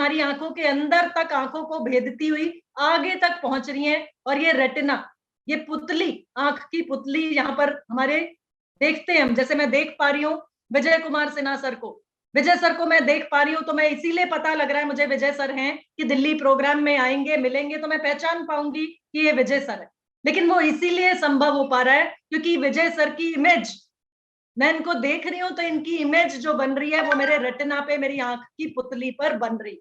हमारी आंखों के अंदर तक आंखों को भेदती हुई आगे तक पहुंच रही हैं। और ये रेटिना, ये पुतली, आंख की पुतली यहाँ पर हमारे देखते हैं हम, जैसे मैं देख पा रही हूँ विजय कुमार सिन्हा सर को, विजय सर को मैं देख पा रही हूँ, तो मैं इसीलिए पता लग रहा है मुझे विजय सर हैं कि दिल्ली प्रोग्राम में आएंगे, मिलेंगे, तो मैं पहचान पाऊंगी कि ये विजय सर है। लेकिन वो इसीलिए संभव हो पा रहा है क्योंकि विजय सर की इमेज, मैं इनको देख रही हूं तो इनकी इमेज जो बन रही है वो मेरे रेटिना पे, मेरी आंख की पुतली पर बन रही,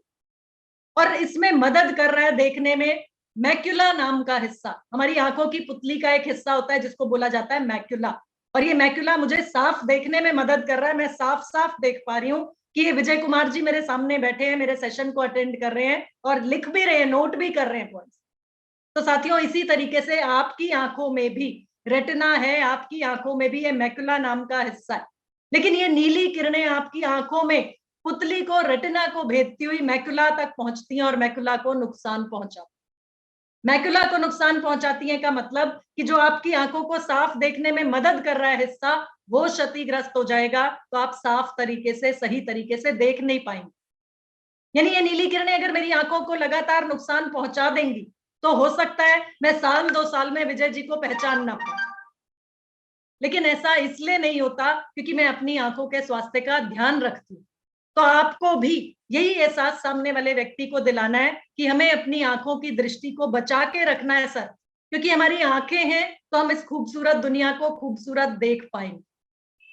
और इसमें मदद कर रहा है देखने में मैक्युला नाम का हिस्सा। हमारी आंखों की पुतली का एक हिस्सा होता है जिसको बोला जाता है मैक्युला, और ये मैक्युला मुझे साफ देखने में मदद कर रहा है। मैं साफ साफ देख पा रही हूँ कि ये विजय कुमार जी मेरे सामने बैठे हैं, मेरे सेशन को अटेंड कर रहे हैं और लिख भी रहे हैं, नोट भी कर रहे हैं पॉइंट्स। तो साथियों, इसी तरीके से आपकी आंखों में भी रेटिना है, आपकी आंखों में भी ये मैक्युला नाम का हिस्सा है। लेकिन ये नीली किरणें आपकी आंखों में पुतली को, रेटिना को भेदती हुई मैक्युला तक पहुंचती हैं और मैक्युला को नुकसान पहुंचाती, मैक्युला को नुकसान पहुंचाती है का मतलब कि जो आपकी आंखों को साफ देखने में मदद कर रहा है हिस्सा, वो क्षतिग्रस्त हो जाएगा, तो आप साफ तरीके से, सही तरीके से देख नहीं पाएंगे। यानी ये नीली किरणें अगर मेरी आंखों को लगातार नुकसान पहुंचा देंगी तो हो सकता है मैं साल 2 साल में विजय जी को पहचान ना पाऊं। लेकिन ऐसा इसलिए नहीं होता क्योंकि मैं अपनी आंखों के स्वास्थ्य का ध्यान रखती हूँ। तो आपको भी यही एहसास सामने वाले व्यक्ति को दिलाना है कि हमें अपनी आंखों की दृष्टि को बचा के रखना है सर, क्योंकि हमारी आंखें हैं तो हम इस खूबसूरत दुनिया को खूबसूरत देख पाएंगे।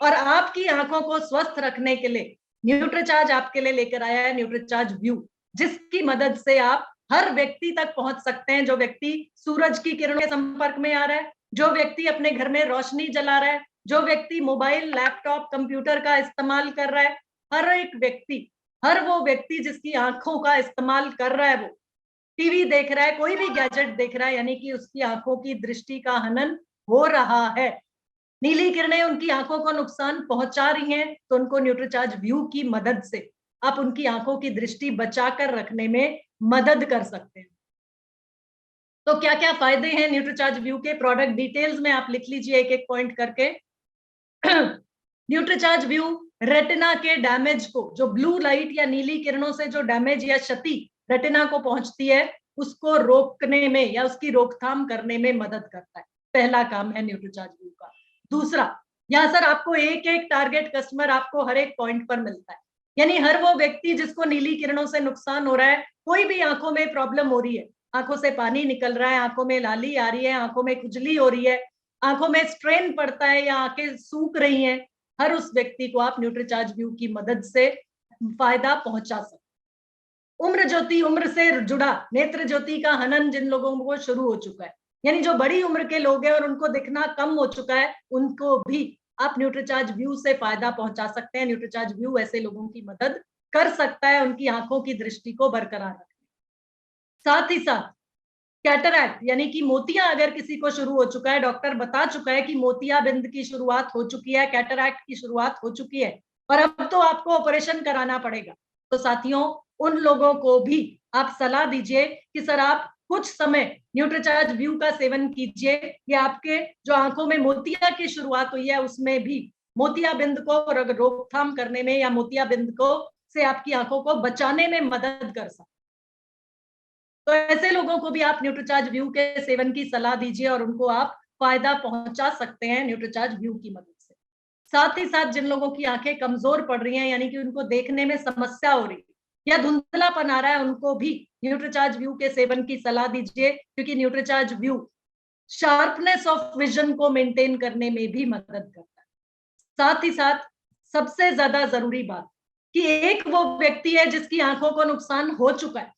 और आपकी आंखों को स्वस्थ रखने के लिए न्यूट्रीचार्ज आपके लिए लेकर आया है न्यूट्रीचार्ज व्यू, जिसकी मदद से आप हर व्यक्ति तक पहुंच सकते हैं। जो व्यक्ति सूरज की किरणों के संपर्क में आ रहा है, जो व्यक्ति अपने घर में रोशनी जला रहा है, जो व्यक्ति मोबाइल, लैपटॉप, कंप्यूटर का इस्तेमाल कर रहा है, हर एक व्यक्ति, हर वो व्यक्ति जिसकी आंखों का इस्तेमाल कर रहा है, वो टीवी देख रहा है, कोई भी गैजेट देख रहा है, यानी कि उसकी आंखों की दृष्टि का हनन हो रहा है। नीली किरणें उनकी आंखों को नुकसान पहुंचा रही हैं, तो उनको न्यूट्रीचार्ज व्यू की मदद से आप उनकी आंखों की दृष्टि बचाकर रखने में मदद कर सकते हैं। तो क्या क्या फायदे हैं न्यूट्रीचार्ज व्यू के, प्रोडक्ट डिटेल्स में आप लिख लीजिए एक एक पॉइंट करके। न्यूट्रीचार्ज व्यू रेटिना के डैमेज को, जो ब्लू लाइट या नीली किरणों से जो डैमेज या क्षति रेटिना को पहुंचती है, उसको रोकने में या उसकी रोकथाम करने में मदद करता है। पहला काम है न्यूट्रीचार्ज व्यू का। दूसरा, यहाँ सर आपको एक एक टारगेट कस्टमर आपको हर एक पॉइंट पर मिलता है, यानी हर वो व्यक्ति जिसको नीली किरणों से नुकसान हो रहा है, कोई भी आंखों में प्रॉब्लम हो रही है, आंखों से पानी निकल रहा है, आंखों में लाली आ रही है, आंखों में खुजली हो रही है, आंखों में स्ट्रेन पड़ता है या आंखें सूख रही हैं, हर उस व्यक्ति को आप न्यूट्रीचार्ज व्यू की मदद से फायदा पहुंचा सकते। उम्र ज्योति, उम्र से जुड़ा नेत्र ज्योति का हनन जिन लोगों को शुरू हो चुका है, यानी जो बड़ी उम्र के लोग हैं और उनको दिखना कम हो चुका है, उनको भी आप न्यूट्रीचार्ज व्यू से फायदा पहुंचा सकते हैं। न्यूट्रीचार्ज व्यू ऐसे लोगों की मदद कर सकता है उनकी आंखों की दृष्टि को बरकरार रखने। साथ ही साथ कैटरैक्ट यानी कि मोतिया अगर किसी को शुरू हो चुका है, डॉक्टर बता चुका है कि मोतियाबिंद की शुरुआत हो चुकी है, कैटरैक्ट की शुरुआत हो चुकी है और अब तो आपको ऑपरेशन कराना पड़ेगा, तो साथियों उन लोगों को भी आप सलाह दीजिए कि सर आप कुछ समय न्यूट्रीचार्ज व्यू का सेवन कीजिए। ये आपके जो आंखों में मोतिया की शुरुआत हुई है उसमें भी मोतियाबिंद को रोकथाम करने में या मोतियाबिंद को से आपकी आंखों को बचाने में मदद कर सकते। तो ऐसे लोगों को भी आप न्यूट्रीचार्ज व्यू के सेवन की सलाह दीजिए और उनको आप फायदा पहुंचा सकते हैं न्यूट्रीचार्ज व्यू की मदद से। साथ ही साथ जिन लोगों की आंखें कमजोर पड़ रही हैं, यानी कि उनको देखने में समस्या हो रही है या धुंधलापन आ रहा है, उनको भी न्यूट्रीचार्ज व्यू के सेवन की सलाह दीजिए, क्योंकि Nutricharge view sharpness of vision को मेंटेन करने में भी मदद करता है। साथ ही साथ सबसे ज्यादा जरूरी बात कि एक वो व्यक्ति है जिसकी आंखों को नुकसान हो चुका है,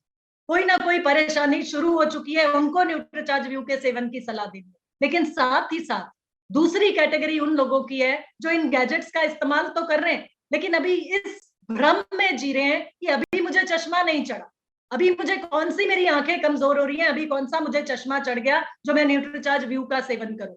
कोई ना कोई परेशानी शुरू हो चुकी है, उनको न्यूट्रीचार्ज व्यू के सेवन की सलाह देंगे। लेकिन साथ ही साथ दूसरी कैटेगरी उन लोगों की है जो इन गैजेट्स का इस्तेमाल तो कर रहे हैं लेकिन अभी इस भ्रम में जी रहे हैं कि अभी मुझे चश्मा नहीं चढ़ा, अभी मुझे कौन सी मेरी आंखें कमजोर हो रही हैं, अभी कौन सा मुझे चश्मा चढ़ गया जो मैं न्यूट्रीचार्ज व्यू का सेवन करूं।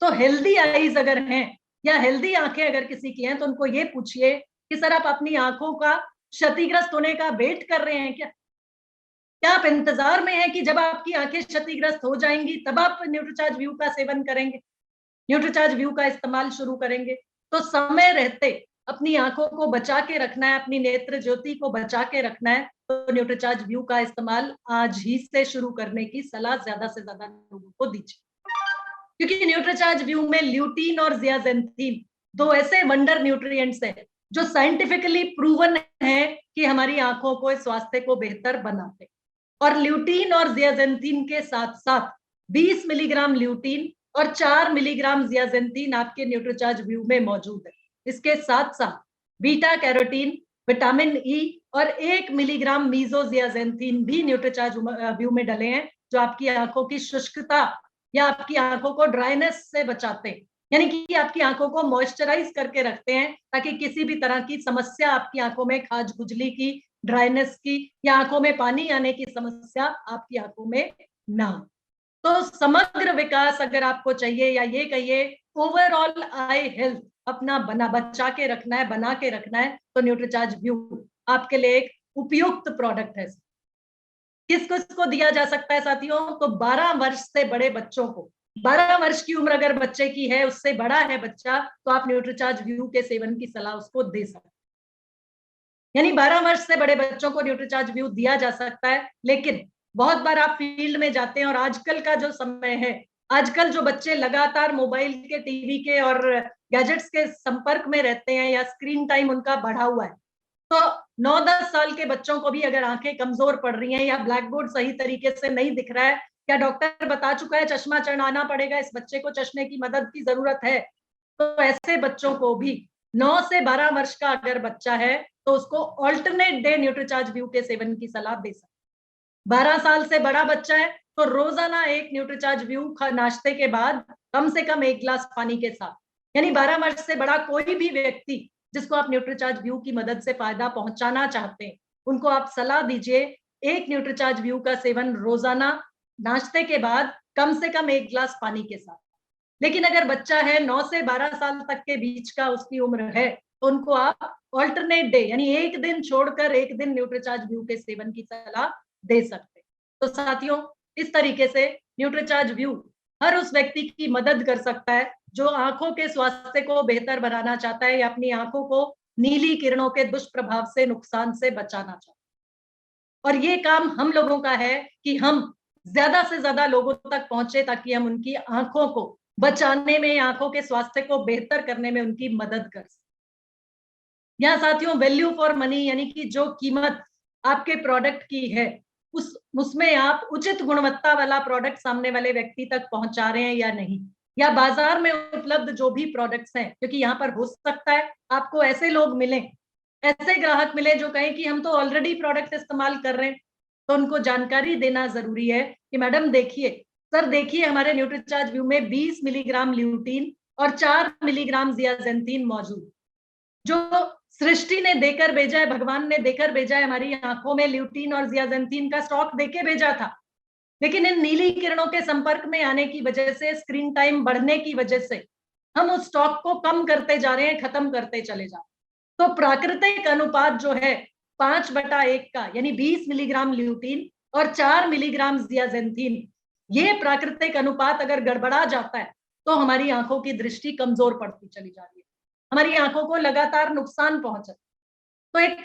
तो हेल्दी आईज अगर हैं या हेल्दी आंखें अगर किसी की हैं तो उनको ये पूछिए कि सर आप अपनी आंखों का क्षतिग्रस्त होने का वेट कर रहे हैं क्या आप इंतजार में हैं कि जब आपकी आंखें क्षतिग्रस्त हो जाएंगी तब आप न्यूट्रीचार्ज व्यू का सेवन करेंगे, न्यूट्रीचार्ज व्यू का इस्तेमाल शुरू करेंगे। तो समय रहते अपनी आंखों को बचा के रखना है, अपनी नेत्र ज्योति को बचा के रखना है, तो न्यूट्रीचार्ज व्यू का इस्तेमाल आज ही से शुरू करने की सलाह ज्यादा से ज्यादा लोगों को दीजिए। क्योंकि न्यूट्रीचार्ज व्यू में ल्यूटीन और जियाजेंथीन दो ऐसे वंडर न्यूट्रिएंट्स हैं जो साइंटिफिकली प्रूवन है कि हमारी आंखों को, स्वास्थ्य को बेहतर बनाते। और ल्यूटीन और जियाजेंथीन के साथ साथ 20 मिलीग्राम ल्यूटीन और 4 मिलीग्राम जियाजेंथीन आपके न्यूट्रीचार्ज व्यू में मौजूद है। इसके साथ साथ बीटा कैरोटीन, विटामिन ई और 1 मिलीग्राम मीजोजियाजेंथीन भी न्यूट्रीचार्ज व्यू में डले हैं, जो आपकी आंखों की शुष्कता या आपकी आंखों को ड्राइनेस से बचाते हैं, यानी कि आपकी आंखों को मॉइस्चराइज करके रखते हैं, ताकि किसी भी तरह की समस्या आपकी आंखों में, खाज खुजली की, ड्राइनेस की या आंखों में पानी आने की समस्या आपकी आंखों में ना। तो समग्र विकास अगर आपको चाहिए, या ये कहिए ओवरऑल आई हेल्थ अपना बचा के रखना है, बना के रखना है, तो न्यूट्रीचार्ज व्यू आपके लिए एक उपयुक्त प्रोडक्ट है। किसको इसको दिया जा सकता है साथियों? तो 12 वर्ष से बड़े बच्चों को, 12 वर्ष की उम्र अगर बच्चे की है, उससे बड़ा है बच्चा, तो आप न्यूट्रीचार्ज व्यू के सेवन की सलाह उसको दे सकते हैं। यानी 12 वर्ष से बड़े बच्चों को न्यूट्रीचार्ज व्यू दिया जा सकता है। लेकिन बहुत बार आप फील्ड में जाते हैं और आजकल का जो समय है, आजकल जो बच्चे लगातार मोबाइल के, टीवी के और गैजेट्स के संपर्क में रहते हैं, या स्क्रीन टाइम उनका बढ़ा हुआ है, तो 9-10 साल के बच्चों को भी अगर आंखें कमजोर पड़ रही हैं या ब्लैक बोर्ड सही तरीके से नहीं दिख रहा है, या डॉक्टर बता चुका है चश्मा चढ़ाना पड़ेगा, इस बच्चे को चश्मे की मदद की जरूरत है, तो ऐसे बच्चों को भी 9 से 12 वर्ष का अगर बच्चा है तो उसको ऑल्टरनेट डे न्यूट्रीचार्ज व्यू के सेवन की सलाह दे सकते। 12 साल से बड़ा बच्चा है तो रोजाना एक न्यूट्रीचार्ज व्यू नाश्ते के बाद कम से कम 1 गिलास पानी के साथ, यानी 12 वर्ष से बड़ा कोई भी व्यक्ति जिसको आप न्यूट्रीचार्ज व्यू की मदद से फायदा पहुंचाना चाहते हैं, उनको आप सलाह दीजिए एक न्यूट्रीचार्ज व्यू का सेवन रोजाना नाश्ते के बाद कम से कम 1 गिलास पानी के साथ। लेकिन अगर बच्चा है 9 से 12 साल तक के बीच का उसकी उम्र है, तो उनको आप ऑल्टरनेट डे, यानी एक दिन छोड़कर एक दिन न्यूट्रीचार्ज व्यू के सेवन की सलाह दे सकते हैं। तो साथियों, इस तरीके से न्यूट्रीचार्ज व्यू हर उस व्यक्ति की मदद कर सकता है जो आंखों के स्वास्थ्य को बेहतर बनाना चाहता है, या अपनी आंखों को नीली किरणों के दुष्प्रभाव से, नुकसान से बचाना चाहता है। और ये काम हम लोगों का है कि हम ज्यादा से ज्यादा लोगों तक पहुंचे, ताकि हम उनकी आंखों को बचाने में, आंखों के स्वास्थ्य को बेहतर करने में उनकी मदद कर सकें। यहाँ साथियों, वैल्यू फॉर मनी, यानी कि जो कीमत आपके प्रोडक्ट की है, उसमें आप उचित गुणवत्ता वाला प्रोडक्ट सामने वाले व्यक्ति तक पहुंचा रहे हैं या नहीं, या बाजार में उपलब्ध जो भी प्रोडक्ट्स हैं, क्योंकि यहाँ पर हो सकता है आपको ऐसे लोग मिले, ऐसे ग्राहक मिले जो कहें कि हम तो ऑलरेडी प्रोडक्ट इस्तेमाल कर रहे हैं, तो उनको जानकारी देना जरूरी है कि मैडम देखिए, सर देखिए, हमारे न्यूट्रीचार्ज व्यू में 20 मिलीग्राम ल्यूटीन और 4 मिलीग्राम जियाजेंथीन मौजूद, जो सृष्टि ने देकर भेजा है, भगवान ने देकर भेजा है। हमारी आंखों में ल्यूटीन और जियाजेंथीन का स्टॉक देके भेजा था, लेकिन इन नीली किरणों के संपर्क में आने की वजह से, स्क्रीन टाइम बढ़ने की वजह से हम उस स्टॉक को कम करते जा रहे हैं, खत्म करते चले जा रहे हैं। तो प्राकृतिक अनुपात जो है 5/1 का, यानी 20 मिलीग्राम ल्यूटीन और 4 मिलीग्राम जियाजेंथीन, ये प्राकृतिक अनुपात अगर गड़बड़ा जाता है तो हमारी आंखों की दृष्टि कमजोर पड़ती चली जा रही है, हमारी आंखों को लगातार नुकसान पहुंचता। तो एक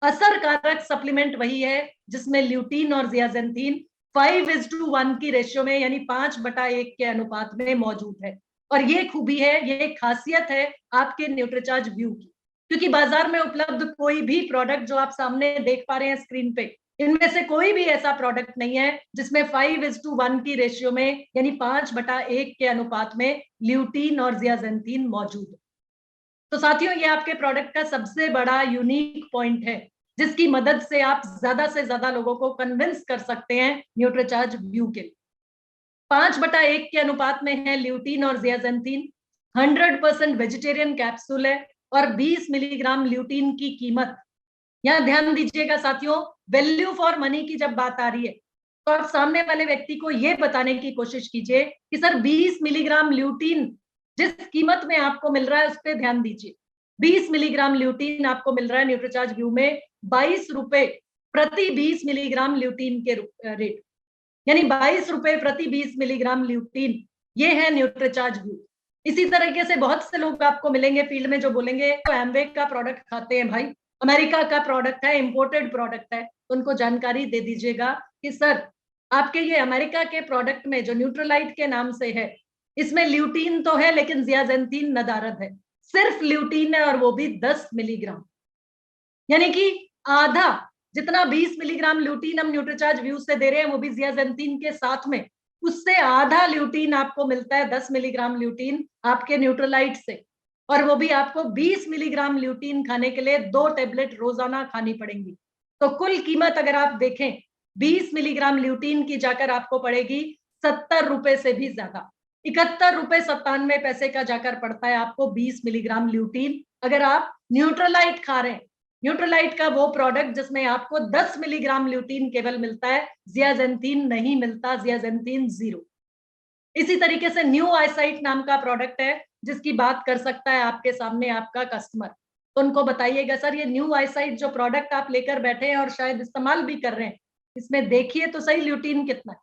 असरकारक सप्लीमेंट वही है जिसमें ल्यूटीन और जियाजेंथीन 5:1 की रेशियो में, यानी 5/1 के अनुपात में मौजूद है। और ये खूबी है, ये खासियत है आपके न्यूट्रीचार्ज व्यू की, क्योंकि बाजार में उपलब्ध कोई भी प्रोडक्ट जो आप सामने देख पा रहे हैं स्क्रीन पे, इनमें से कोई भी ऐसा प्रोडक्ट नहीं है जिसमें 5:1 की रेशियो में, यानी 5/1 के अनुपात में ल्यूटीन और जियाजेंथीन मौजूद है। तो साथियों, ये आपके प्रोडक्ट का सबसे बड़ा यूनिक पॉइंट है, जिसकी मदद से आप ज्यादा से ज्यादा लोगों को कन्विंस कर सकते हैं न्यूट्रीचार्ज व्यू के लिए। 5/1 के अनुपात में है ल्यूटीन और जियाजेंथीन, 100% वेजिटेरियन कैप्सूल है, और 20 मिलीग्राम ल्यूटीन की कीमत, यहाँ ध्यान दीजिएगा साथियों, वैल्यू फॉर मनी की जब बात आ रही है, तो आप सामने वाले व्यक्ति को यह बताने की कोशिश कीजिए कि सर 20 मिलीग्राम ल्यूटीन जिस कीमत में आपको मिल रहा है उस पर ध्यान दीजिए। 20 मिलीग्राम ल्यूटीन आपको मिल रहा है न्यूट्रीचार्ज व्यू में 22 रुपए प्रति 20 मिलीग्राम ल्यूटीन के रेट, यानी 22 रुपए प्रति 20 मिलीग्राम ल्यूटीन, ये है न्यूट्रीचार्ज व्यू। इसी तरीके से बहुत से लोग आपको मिलेंगे फील्ड में जो बोलेंगे तो एमवे का प्रोडक्ट खाते हैं भाई, अमेरिका का प्रोडक्ट है, इंपोर्टेड प्रोडक्ट है। तो उनको जानकारी दे दीजिएगा कि सर आपके ये अमेरिका के प्रोडक्ट में जो न्यूट्रलाइट के नाम से है, इसमें ल्यूटीन तो है लेकिन जियाजेंथीन नदारद है, सिर्फ ल्यूटीन है और वो भी 10 मिलीग्राम, यानी कि आधा जितना 20 मिलीग्राम ल्यूटीन हम न्यूट्रीचार्ज व्यू से दे रहे हैं वो भी जियाजेंथीन के साथ में, उससे आधा ल्यूटीन आपको मिलता है, 10 मिलीग्राम ल्यूटीन आपके न्यूट्रलाइट से। और वो भी आपको 20 मिलीग्राम ल्यूटीन खाने के लिए 2 टेबलेट रोजाना खानी पड़ेंगी। तो कुल कीमत अगर आप देखें 20 मिलीग्राम ल्यूटीन की जाकर आपको पड़ेगी 70 रुपए से भी ज्यादा, 71 रुपए 97 पैसे का जाकर पड़ता है आपको 20 मिलीग्राम ल्यूटीन, अगर आप न्यूट्रलाइट खा रहे हैं। न्यूट्रलाइट का वो प्रोडक्ट जिसमें आपको 10 मिलीग्राम ल्यूटीन केवल मिलता है, जियाजेंथीन नहीं मिलता, जियाजेंथीन 0। इसी तरीके से न्यू आईसाइट नाम का प्रोडक्ट है जिसकी बात कर सकता है आपके सामने आपका कस्टमर। तो उनको बताइएगा सर ये न्यू आईसाइट जो प्रोडक्ट आप लेकर बैठे हैं और शायद इस्तेमाल भी कर रहे हैं, इसमें देखिए तो सही ल्यूटीन कितना है,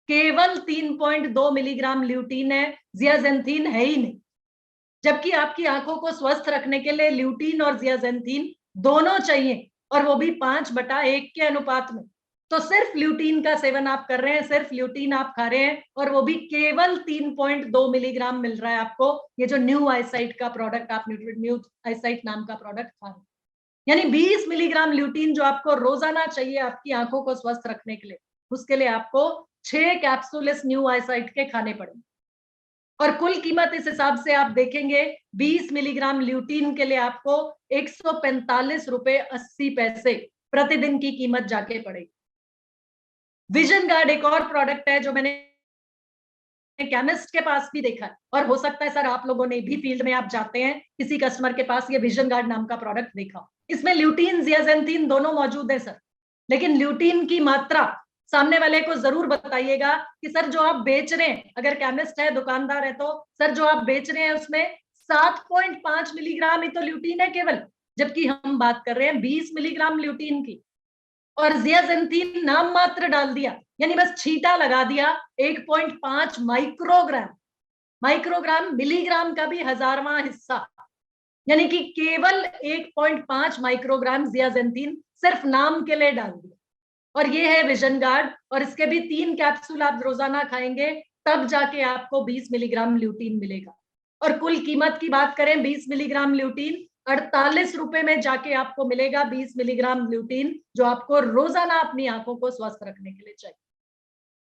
केवल 3.2 मिलीग्राम ल्यूटीन है, जियाजेंथीन है ही नहीं। जबकि आपकी आंखों को स्वस्थ रखने के लिए ल्यूटीन और जियाजेंथीन दोनों चाहिए और वो भी 5/1 के अनुपात में। तो सिर्फ ल्यूटीन का सेवन आप कर रहे हैं, सिर्फ ल्यूटीन आप खा रहे हैं और वो भी केवल 3.2 मिलीग्राम मिल रहा है आपको, ये जो न्यू आईसाइट का प्रोडक्ट आप न्यू आईसाइट नाम का प्रोडक्ट खा रहे हैं। यानी 20 मिलीग्राम ल्यूटीन जो आपको रोजाना चाहिए आपकी आंखों को स्वस्थ रखने के लिए, उसके लिए आपको 6 कैप्सूल इस न्यू आईसाइट के खाने पड़ेंगे। और कुल कीमत इस हिसाब से आप देखेंगे 20 मिलीग्राम ल्यूटीन के लिए आपको 145 रुपए 80 पैसे प्रतिदिन की कीमत जाके पड़ेगी। विजन गार्ड एक और प्रोडक्ट है जो मैंने केमिस्ट के पास भी देखा है, और हो सकता है सर आप लोगों ने भी फील्ड में आप जाते हैं किसी कस्टमर के पास ये विजन गार्ड नाम का प्रोडक्ट देखा, इसमें ल्यूटीन जियाजेंथीन दोनों मौजूद है सर, लेकिन ल्यूटीन की मात्रा सामने वाले को जरूर बताइएगा कि सर जो आप बेच रहे हैं, अगर केमिस्ट है दुकानदार है तो सर जो आप बेच रहे हैं उसमें 7.5 मिलीग्राम ही तो ल्यूटीन है केवल, जबकि हम बात कर रहे हैं 20 मिलीग्राम ल्यूटीन की। और जियाजेंथीन नाम मात्र डाल दिया, यानी बस छींटा लगा दिया 1.5 माइक्रोग्राम, माइक्रोग्राम मिलीग्राम का भी 1000वां हिस्सा, यानी कि केवल 1.5 माइक्रोग्राम जियाजेंथीन सिर्फ नाम के लिए डाल दिया। और ये है विजन गार्ड, और इसके भी 3 कैप्सूल आप रोजाना खाएंगे तब जाके आपको 20 मिलीग्राम ल्यूटीन मिलेगा। और कुल कीमत की बात करें 20 मिलीग्राम ल्यूटीन 48 रुपए में जाके आपको मिलेगा 20 मिलीग्राम ल्यूटीन, जो आपको रोजाना अपनी आंखों को स्वस्थ रखने के लिए चाहिए।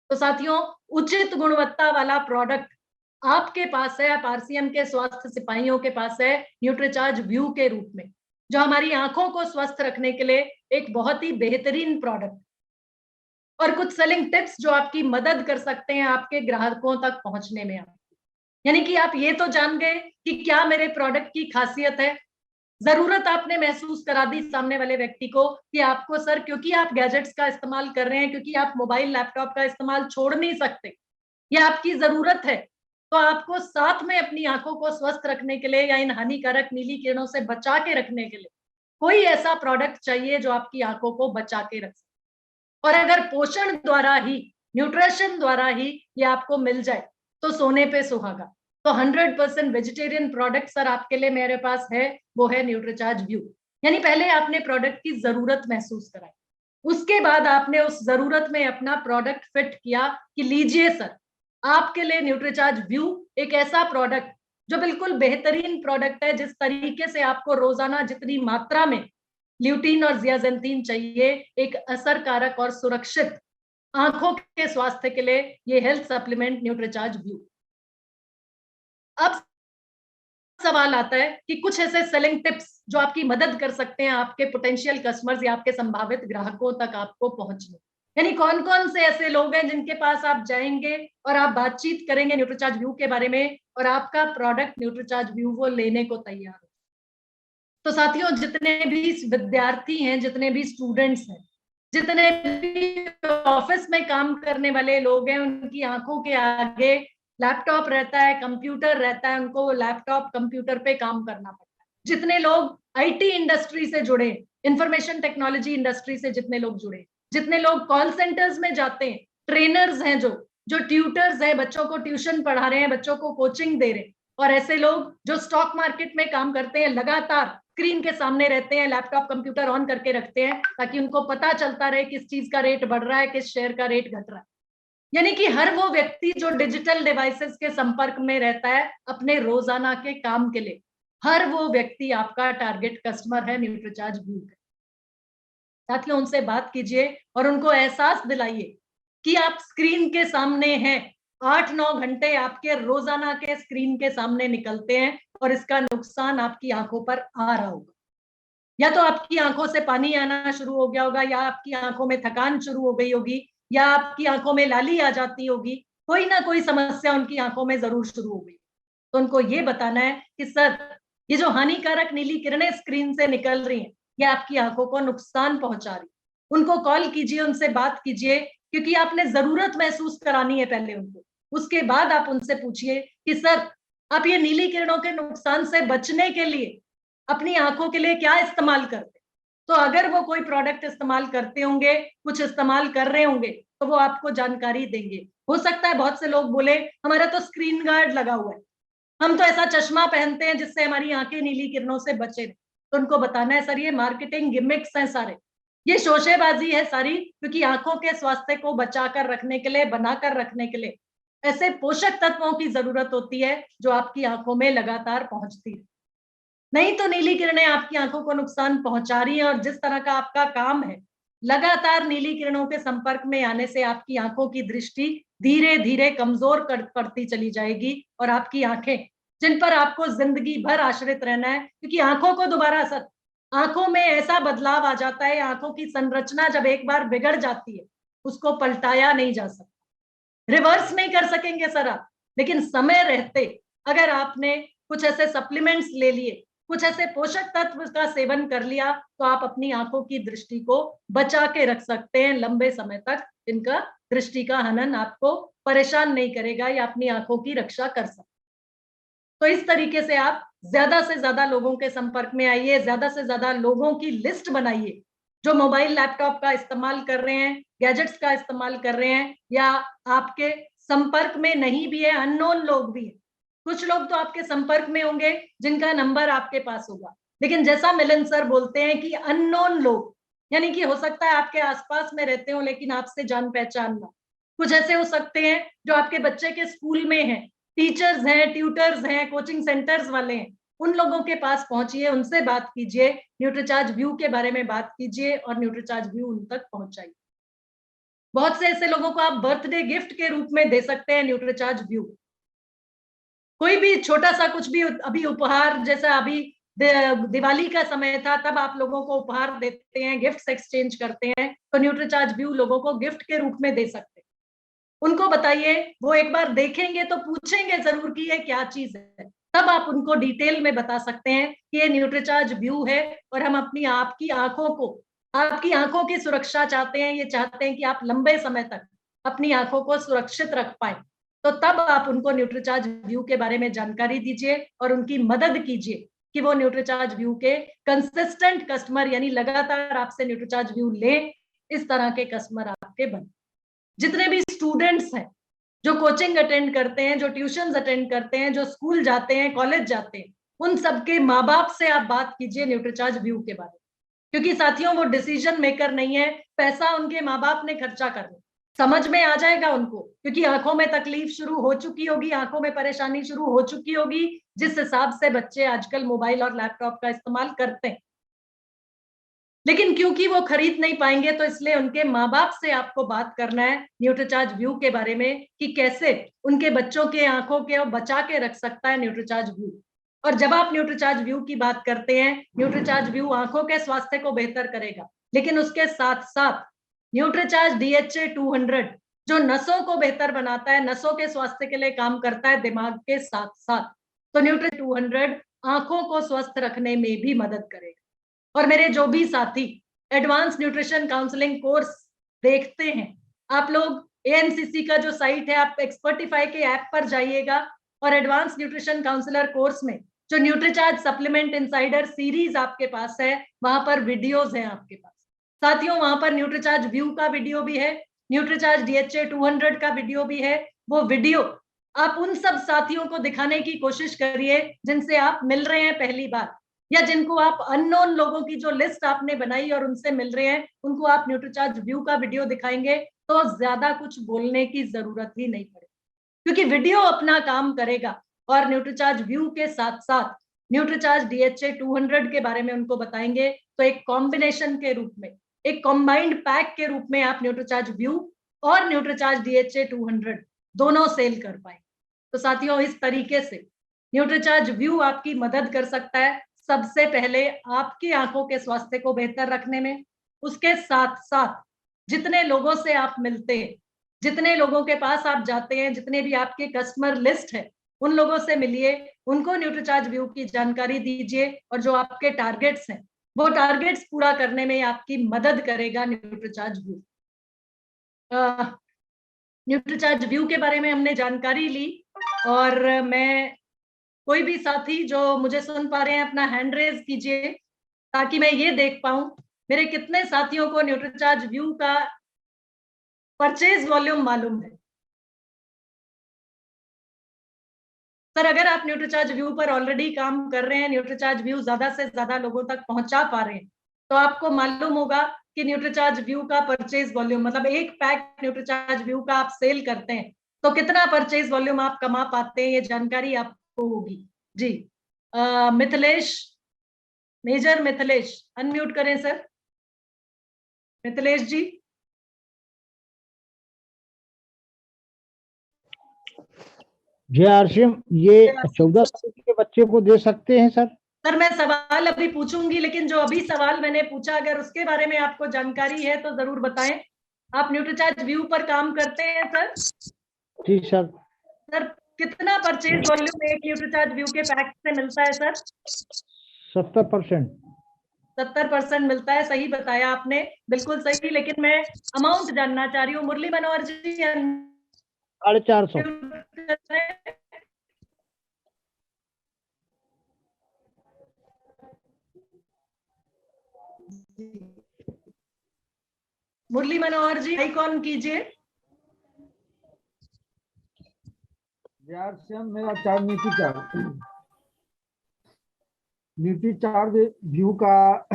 तो साथियों उचित गुणवत्ता वाला प्रोडक्ट आपके पास है, आप आरसीएम के स्वास्थ्य सिपाहियों के पास है न्यूट्रीचार्ज व्यू के रूप में, जो हमारी आंखों को स्वस्थ रखने के लिए एक बहुत ही बेहतरीन प्रोडक्ट, और कुछ सेलिंग टिप्स जो आपकी मदद कर सकते हैं आपके ग्राहकों तक पहुंचने में। यानी कि आप ये तो जान गए कि क्या मेरे प्रोडक्ट की खासियत है, जरूरत आपने महसूस करा दी सामने वाले व्यक्ति को कि आपको सर क्योंकि आप गैजेट्स का इस्तेमाल कर रहे हैं, क्योंकि आप मोबाइल लैपटॉप का इस्तेमाल छोड़ नहीं सकते, ये आपकी जरूरत है, तो आपको साथ में अपनी आंखों को स्वस्थ रखने के लिए या इन हानिकारक नीली किरणों से बचा के रखने के लिए कोई ऐसा प्रोडक्ट चाहिए जो आपकी आंखों को बचा के रख सके। और अगर पोषण द्वारा ही, न्यूट्रिशन द्वारा ही ये आपको मिल जाए तो सोने पे सुहागा। तो 100% वेजिटेरियन प्रोडक्ट सर आपके लिए मेरे पास है, वो है न्यूट्रीचार्ज व्यू। यानी पहले आपने प्रोडक्ट की जरूरत महसूस कराई, उसके बाद आपने उस जरूरत में अपना प्रोडक्ट फिट किया कि लीजिए सर आपके लिए न्यूट्रीचार्ज व्यू एक ऐसा प्रोडक्ट जो बिल्कुल बेहतरीन प्रोडक्ट है, जिस तरीके से आपको रोजाना जितनी मात्रा में ल्यूटीन और जियाजेंथीन चाहिए एक असरकारक और सुरक्षित आंखों के स्वास्थ्य के लिए, ये हेल्थ सप्लीमेंट न्यूट्रीचार्ज व्यू। अब सवाल आता है कि कुछ ऐसे सेलिंग टिप्स जो आपकी मदद कर सकते हैं आपके पोटेंशियल कस्टमर्स या आपके संभावित ग्राहकों तक आपको पहुंचने, यानी कौन कौन से ऐसे लोग हैं जिनके पास आप जाएंगे और आप बातचीत करेंगे न्यूट्रीचार्ज व्यू के बारे में और आपका प्रोडक्ट न्यूट्रीचार्ज व्यू वो लेने को तैयार हो। तो साथियों जितने भी विद्यार्थी हैं, जितने भी स्टूडेंट्स हैं, जितने भी ऑफिस में काम करने वाले लोग हैं, उनकी आंखों के आगे लैपटॉप रहता है, कंप्यूटर रहता है, उनको लैपटॉप कंप्यूटर पे काम करना पड़ता है। जितने लोग आईटी इंडस्ट्री से जुड़े, इंफॉर्मेशन टेक्नोलॉजी इंडस्ट्री से जितने लोग जुड़े, जितने लोग कॉल सेंटर्स में जाते हैं, ट्रेनर्स हैं, जो ट्यूटर्स हैं, बच्चों को ट्यूशन पढ़ा रहे हैं, बच्चों को कोचिंग दे रहे हैं, और ऐसे लोग जो स्टॉक मार्केट में काम करते हैं लगातार स्क्रीन के सामने रहते हैं, लैपटॉप कंप्यूटर ऑन करके रखते हैं ताकि उनको पता चलता रहे किस चीज का रेट बढ़ रहा है, किस शेयर का रेट घट रहा है। यानी कि हर वो व्यक्ति जो डिजिटल डिवाइसेस के संपर्क में रहता है अपने रोजाना के काम के लिए, हर वो व्यक्ति आपका टारगेट कस्टमर है न्यूट्रीचार्ज व्यू का। साथियों, उनसे बात कीजिए और उनको एहसास दिलाइए कि आप स्क्रीन के सामने हैं। 8-9 घंटे आपके रोजाना के स्क्रीन के सामने निकलते हैं और इसका नुकसान आपकी आंखों पर आ रहा होगा। या तो आपकी आंखों से पानी आना शुरू हो गया होगा, या आपकी आंखों में थकान शुरू हो गई होगी, या आपकी आंखों में लाली आ जाती होगी, कोई ना कोई समस्या उनकी आंखों में जरूर शुरू हो गई। तो उनको ये बताना है कि सर, ये जो हानिकारक नीली किरणें स्क्रीन से निकल रही हैं, ये आपकी आंखों को नुकसान पहुंचा रही। उनको कॉल कीजिए, उनसे बात कीजिए, क्योंकि आपने जरूरत महसूस करानी है पहले उनको। उसके बाद आप उनसे पूछिए कि सर, आप ये नीली किरणों के नुकसान से बचने के लिए अपनी आंखों के लिए क्या इस्तेमाल करते। तो अगर वो कोई प्रोडक्ट इस्तेमाल करते होंगे, कुछ इस्तेमाल कर रहे होंगे, तो वो आपको जानकारी देंगे। हो सकता है बहुत से लोग बोले हमारा तो स्क्रीन गार्ड लगा हुआ है, हम तो ऐसा चश्मा पहनते हैं जिससे हमारी आंखें नीली किरणों से बचे। तो उनको बताना है सर, ये मार्केटिंग गिमिक्स हैं सारे, ये शोशेबाजी है सारी, क्योंकि आंखों के स्वास्थ्य को बचाकर रखने के लिए, बनाकर रखने के लिए ऐसे पोषक तत्वों की जरूरत होती है जो आपकी आंखों में लगातार पहुंचती है। नहीं तो नीली किरणें आपकी आंखों को नुकसान पहुंचा रही हैं, और जिस तरह का आपका काम है, लगातार नीली किरणों के संपर्क में आने से आपकी आंखों की दृष्टि धीरे धीरे कमजोर पड़ती चली जाएगी, और आपकी आंखें, जिन पर आपको जिंदगी भर आश्रित रहना है, क्योंकि आंखों को दोबारा असर, आंखों में ऐसा बदलाव आ जाता है, आंखों की संरचना जब एक बार बिगड़ जाती है उसको पलटाया नहीं जा सकता, रिवर्स नहीं कर सकेंगे सर आप। लेकिन समय रहते अगर आपने कुछ ऐसे सप्लीमेंट्स ले लिए, कुछ ऐसे पोषक तत्व का सेवन कर लिया, तो आप अपनी आंखों की दृष्टि को बचा के रख सकते हैं लंबे समय तक। इनका दृष्टि का हनन आपको परेशान नहीं करेगा, या अपनी आंखों की रक्षा कर सकते। तो इस तरीके से आप ज्यादा से ज्यादा लोगों के संपर्क में आइए, ज्यादा से ज्यादा लोगों की लिस्ट बनाइए जो मोबाइल लैपटॉप का इस्तेमाल कर रहे हैं, गैजेट्स का इस्तेमाल कर रहे हैं, या आपके संपर्क में नहीं भी है, अननोन लोग भी हैं। कुछ लोग तो आपके संपर्क में होंगे जिनका नंबर आपके पास होगा, लेकिन जैसा मिलन सर बोलते हैं कि अननोन लोग, यानी कि हो सकता है आपके आसपास में रहते हो लेकिन आपसे जान पहचान ना। कुछ ऐसे हो सकते हैं जो आपके बच्चे के स्कूल में हैं, टीचर्स हैं, ट्यूटर्स हैं, कोचिंग सेंटर्स वाले हैं, उन लोगों के पास पहुंचिए, उनसे बात कीजिए, न्यूट्रीचार्ज व्यू के बारे में बात कीजिए और न्यूट्रीचार्ज व्यू उन तक पहुंचाइए। बहुत से ऐसे लोगों को आप बर्थडे गिफ्ट के रूप में दे सकते हैं न्यूट्रीचार्ज व्यू। कोई भी छोटा सा कुछ भी, अभी उपहार, जैसा अभी दिवाली का समय था, तब आप लोगों को उपहार देते हैं, गिफ्ट्स एक्सचेंज करते हैं, तो न्यूट्रीचार्ज व्यू लोगों को गिफ्ट के रूप में दे सकते हैं। उनको बताइए, वो एक बार देखेंगे तो पूछेंगे जरूर कि ये क्या चीज है, तब आप उनको डिटेल में बता सकते हैं कि ये न्यूट्रीचार्ज व्यू है, और हम अपनी आपकी आंखों को, आपकी आंखों की सुरक्षा चाहते हैं, ये चाहते हैं कि आप लंबे समय तक अपनी आंखों को सुरक्षित रख पाए। तो तब आप उनको न्यूट्रीचार्ज व्यू के बारे में जानकारी दीजिए और उनकी मदद कीजिए कि वो न्यूट्रीचार्ज व्यू के कंसिस्टेंट कस्टमर, यानी लगातार आपसे न्यूट्रीचार्ज व्यू लें, इस तरह के कस्टमर आपके बने। जितने भी स्टूडेंट्स हैं जो कोचिंग अटेंड करते हैं, जो ट्यूशंस अटेंड करते हैं, जो स्कूल जाते हैं, कॉलेज जाते हैं, उन सबके माँ बाप से आप बात कीजिए न्यूट्रीचार्ज व्यू के बारे में, क्योंकि साथियों वो डिसीजन मेकर नहीं है, पैसा उनके माँ बाप ने खर्चा करना, समझ में आ जाएगा उनको, क्योंकि आंखों में तकलीफ शुरू हो चुकी होगी, आंखों में परेशानी शुरू हो चुकी होगी, जिस हिसाब से बच्चे आजकल मोबाइल और लैपटॉप का इस्तेमाल करते हैं। लेकिन क्योंकि वो खरीद नहीं पाएंगे, तो इसलिए उनके माँ बाप से आपको बात करना है न्यूट्रीचार्ज व्यू के बारे में कि कैसे उनके बच्चों के आंखों के बचा के रख सकता है न्यूट्रीचार्ज व्यू। और जब आप न्यूट्रीचार्ज व्यू की बात करते हैं, न्यूट्रीचार्ज व्यू आंखों के स्वास्थ्य को बेहतर करेगा, लेकिन उसके साथ साथ न्यूट्रीचार्ज DHA 200 जो नसों को बेहतर बनाता है, नसों के स्वास्थ्य के लिए काम करता है दिमाग के साथ साथ, तो न्यूट्री 200 आंखों को स्वस्थ रखने में भी मदद करेगा। और मेरे जो भी साथी एडवांस न्यूट्रिशन काउंसलिंग कोर्स देखते हैं, आप लोग ANCC का जो साइट है, आप एक्सपर्टिफाई के ऐप पर जाइएगा, और एडवांस न्यूट्रिशन काउंसलर कोर्स में जो न्यूट्रीचार्ज सप्लीमेंट इनसाइडर सीरीज आपके पास है, वहां पर वीडियोज हैं आपके पास। साथियों, वहां पर न्यूट्रीचार्ज व्यू का वीडियो भी है, न्यूट्रीचार्ज DHA 200 का वीडियो भी है। वो वीडियो आप उन सब साथियों को दिखाने की कोशिश करिए जिनसे आप मिल रहे हैं पहली बार, या जिनको आप अननोन लोगों की जो लिस्ट आपने बनाई और उनसे मिल रहे हैं, उनको आप न्यूट्रीचार्ज व्यू का वीडियो दिखाएंगे तो ज्यादा कुछ बोलने की जरूरत ही नहीं पड़ेगी, क्योंकि वीडियो अपना काम करेगा। और न्यूट्रीचार्ज व्यू के साथ साथ न्यूट्रीचार्ज DHA 200 के बारे में उनको बताएंगे, तो एक कॉम्बिनेशन के रूप में, एक कॉम्बाइंड पैक के रूप में आप न्यूट्रीचार्ज व्यू और न्यूट्रीचार्ज DHA 200 दोनों सेल कर पाए। तो साथियों, इस तरीके से न्यूट्रीचार्ज व्यू आपकी मदद कर सकता है, सबसे पहले आपकी आंखों के स्वास्थ्य को बेहतर रखने में। उसके साथ साथ जितने लोगों से आप मिलते हैं, जितने लोगों के पास आप जाते हैं, जितने भी आपके कस्टमर लिस्ट है, उन लोगों से मिलिए, उनको न्यूट्रीचार्ज व्यू की जानकारी दीजिए, और जो आपके टारगेट्स हैं वो टारगेट्स पूरा करने में आपकी मदद करेगा न्यूट्रीचार्ज व्यू। न्यूट्रीचार्ज व्यू के बारे में हमने जानकारी ली, और मैं, कोई भी साथी जो मुझे सुन पा रहे हैं अपना हैंड रेज कीजिए ताकि मैं ये देख पाऊं मेरे कितने साथियों को न्यूट्रीचार्ज व्यू का परचेज वॉल्यूम मालूम है। सर, अगर आप न्यूट्रीचार्ज व्यू पर ऑलरेडी काम कर रहे हैं, न्यूट्रीचार्ज व्यू ज्यादा से ज्यादा लोगों तक पहुंचा पा रहे हैं, तो आपको मालूम होगा कि न्यूट्रीचार्ज व्यू का परचेज वॉल्यूम, मतलब एक पैक न्यूट्रीचार्ज व्यू का आप सेल करते हैं तो कितना परचेज वॉल्यूम आप कमा पाते हैं, ये जानकारी आपको होगी। जी, मिथिलेश, मेजर मिथिलेश, अनम्यूट करें सर। मिथिलेश जी। जी आरसीएम, ये 14 साल के बच्चे को दे सकते हैं सर? सर, मैं सवाल अभी पूछूंगी, लेकिन जो अभी सवाल मैंने पूछा, अगर उसके बारे में आपको जानकारी है तो जरूर बताएं। आप न्यूट्रीचार्ज व्यू पर काम करते हैं सर? जी सर। सर, कितना परचेज वॉल्यूम एक न्यूट्रीचार्ज व्यू के पैक से मिलता है सर? 70%। 70% मिलता है, सही बताया आपने, बिल्कुल सही। लेकिन मैं अमाउंट जानना चाह रही हूँ। मुरली मनोहर जी, 450। मुरली मनोहर जी, आइकॉन कीजिए। मेरा चार्ज नीति चार्ज व्यू का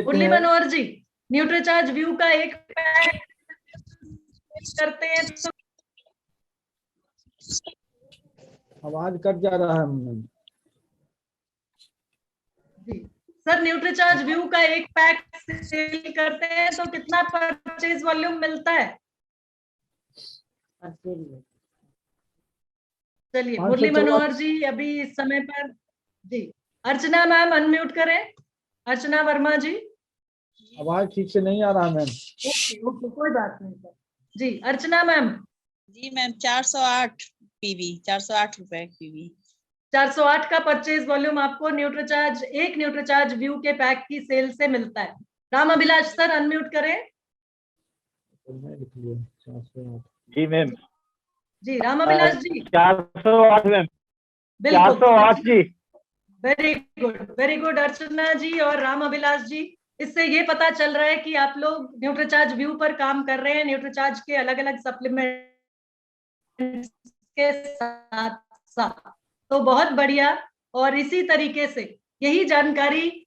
मुरली मनोहर जी, न्यूट्रीचार्ज व्यू का एक पैक करते हैं तो आवाज कट जा रहा है। जी सर, न्यूट्रीचार्ज व्यू का एक पैक सेल करते हैं तो कितना परचेज वॉल्यूम मिलता है? चलिए, मुरली मनोहर जी अभी इस समय पर। जी, अर्चना मैम अनम्यूट करें। अर्चना वर्मा जी। आवाज ठीक से नहीं आ रहा मैम। ओके ओके, कोई बात नहीं सर। जी, अर्चना मैम। जी मैम, 408 पीवी, 408 रुपए पीवी। 408 का परचेज वॉल्यूम आपको न्यूट्रीचार्ज, एक न्यूट्रीचार्ज व्यू के पैक की सेल से मिलता है। राम अभिलाष सर अनम्यूट करें। जी मैम। जी, राम अभिलाष जी। 408 मैम। बिल्कुल 408 जी। वेरी गुड, वेरी गुड अर्चना जी और राम अभिलाष जी। इससे ये पता चल रहा है कि आप लोग न्यूट्रीचार्ज व्यू पर काम कर रहे हैं, न्यूट्रीचार्ज के अलग अलग सप्लीमेंट के साथ साथ। तो बहुत बढ़िया। और इसी तरीके से यही जानकारी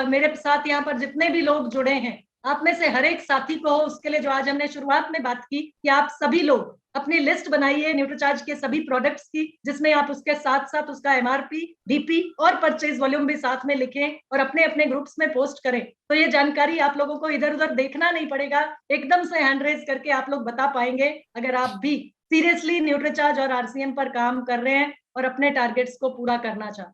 मेरे साथ यहाँ पर जितने भी लोग जुड़े हैं, आप में से हर एक साथी को हो, उसके लिए जो आज हमने शुरुआत में बात की कि आप सभी लोग अपनी लिस्ट बनाइए न्यूट्रीचार्ज के सभी प्रोडक्ट्स की, जिसमें आप उसके साथ साथ उसका MRP, DP और परचेज वॉल्यूम भी साथ में लिखें और अपने अपने ग्रुप्स में पोस्ट करें। तो ये जानकारी आप लोगों को इधर उधर देखना नहीं पड़ेगा, एकदम से हैंड रेज करके आप लोग बता पाएंगे अगर आप भी सीरियसली न्यूट्रीचार्ज और RCM पर काम कर रहे हैं और अपने टारगेट्स को पूरा करना चाहते।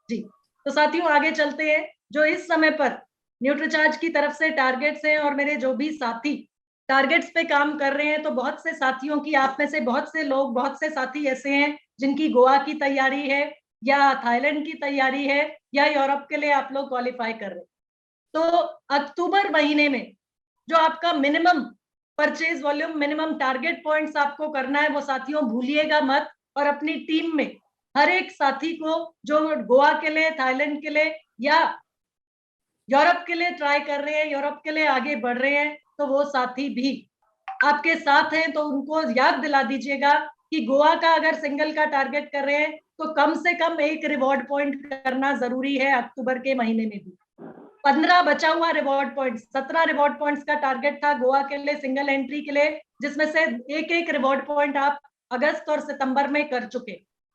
जी, तो साथियों आगे चलते हैं। जो इस समय पर न्यूट्रीचार्ज की तरफ से टारगेट्स हैं और मेरे जो भी साथी टारगेट्स पे काम कर रहे हैं, तो बहुत से साथियों की, आप में से बहुत से लोग, बहुत से साथी ऐसे हैं जिनकी गोवा की तैयारी है या थाईलैंड की तैयारी है या यूरोप के लिए आप लोग क्वालिफाई कर रहे हैं। तो अक्टूबर महीने में जो आपका minimum purchase volume, minimum target points आपको करना है, वो साथियों भूलिएगा मत। और अपनी टीम में हर एक साथी को जो गोवा के लिए, थाईलैंड के लिए या यूरोप के लिए ट्राई कर रहे हैं, यूरोप के लिए आगे बढ़ रहे हैं, तो वो साथी भी आपके साथ हैं, तो उनको याद दिला दीजिएगा कि गोवा का अगर सिंगल का टारगेट कर रहे हैं तो कम से कम 1 रिवॉर्ड पॉइंट करना जरूरी है अक्टूबर के महीने में भी। 15 बचा हुआ रिवॉर्ड पॉइंट, 17 रिवॉर्ड पॉइंट्स का टारगेट था गोवा के लिए सिंगल एंट्री के लिए, जिसमें से एक रिवॉर्ड पॉइंट आप अगस्त और सितंबर में कर चुके।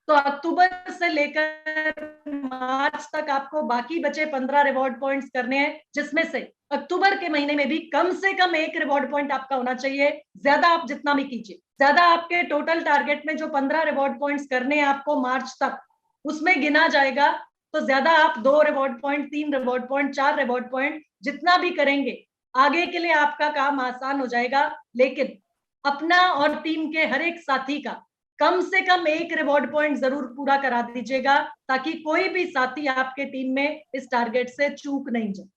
तो अक्टूबर से लेकर मार्च तक आपको बाकी बचे 15 रिवॉर्ड पॉइंट्स करने हैं, जिसमें से अक्टूबर के महीने में भी कम से कम 1 रिवॉर्ड पॉइंट आपका होना चाहिए। ज्यादा आप जितना भी कीजिए, ज्यादा आपके टोटल टारगेट में जो 15 रिवॉर्ड पॉइंट्स करने हैं आपको मार्च तक, उसमें गिना जाएगा। तो ज्यादा आप 2 reward point, 3 reward point, 4 reward point जितना भी करेंगे आगे के लिए आपका काम आसान हो जाएगा। लेकिन अपना और टीम के हर एक साथी का कम से कम 1 रिवॉर्ड पॉइंट जरूर पूरा करा दीजिएगा, ताकि कोई भी साथी आपके टीम में इस टारगेट से चूक नहीं जाए।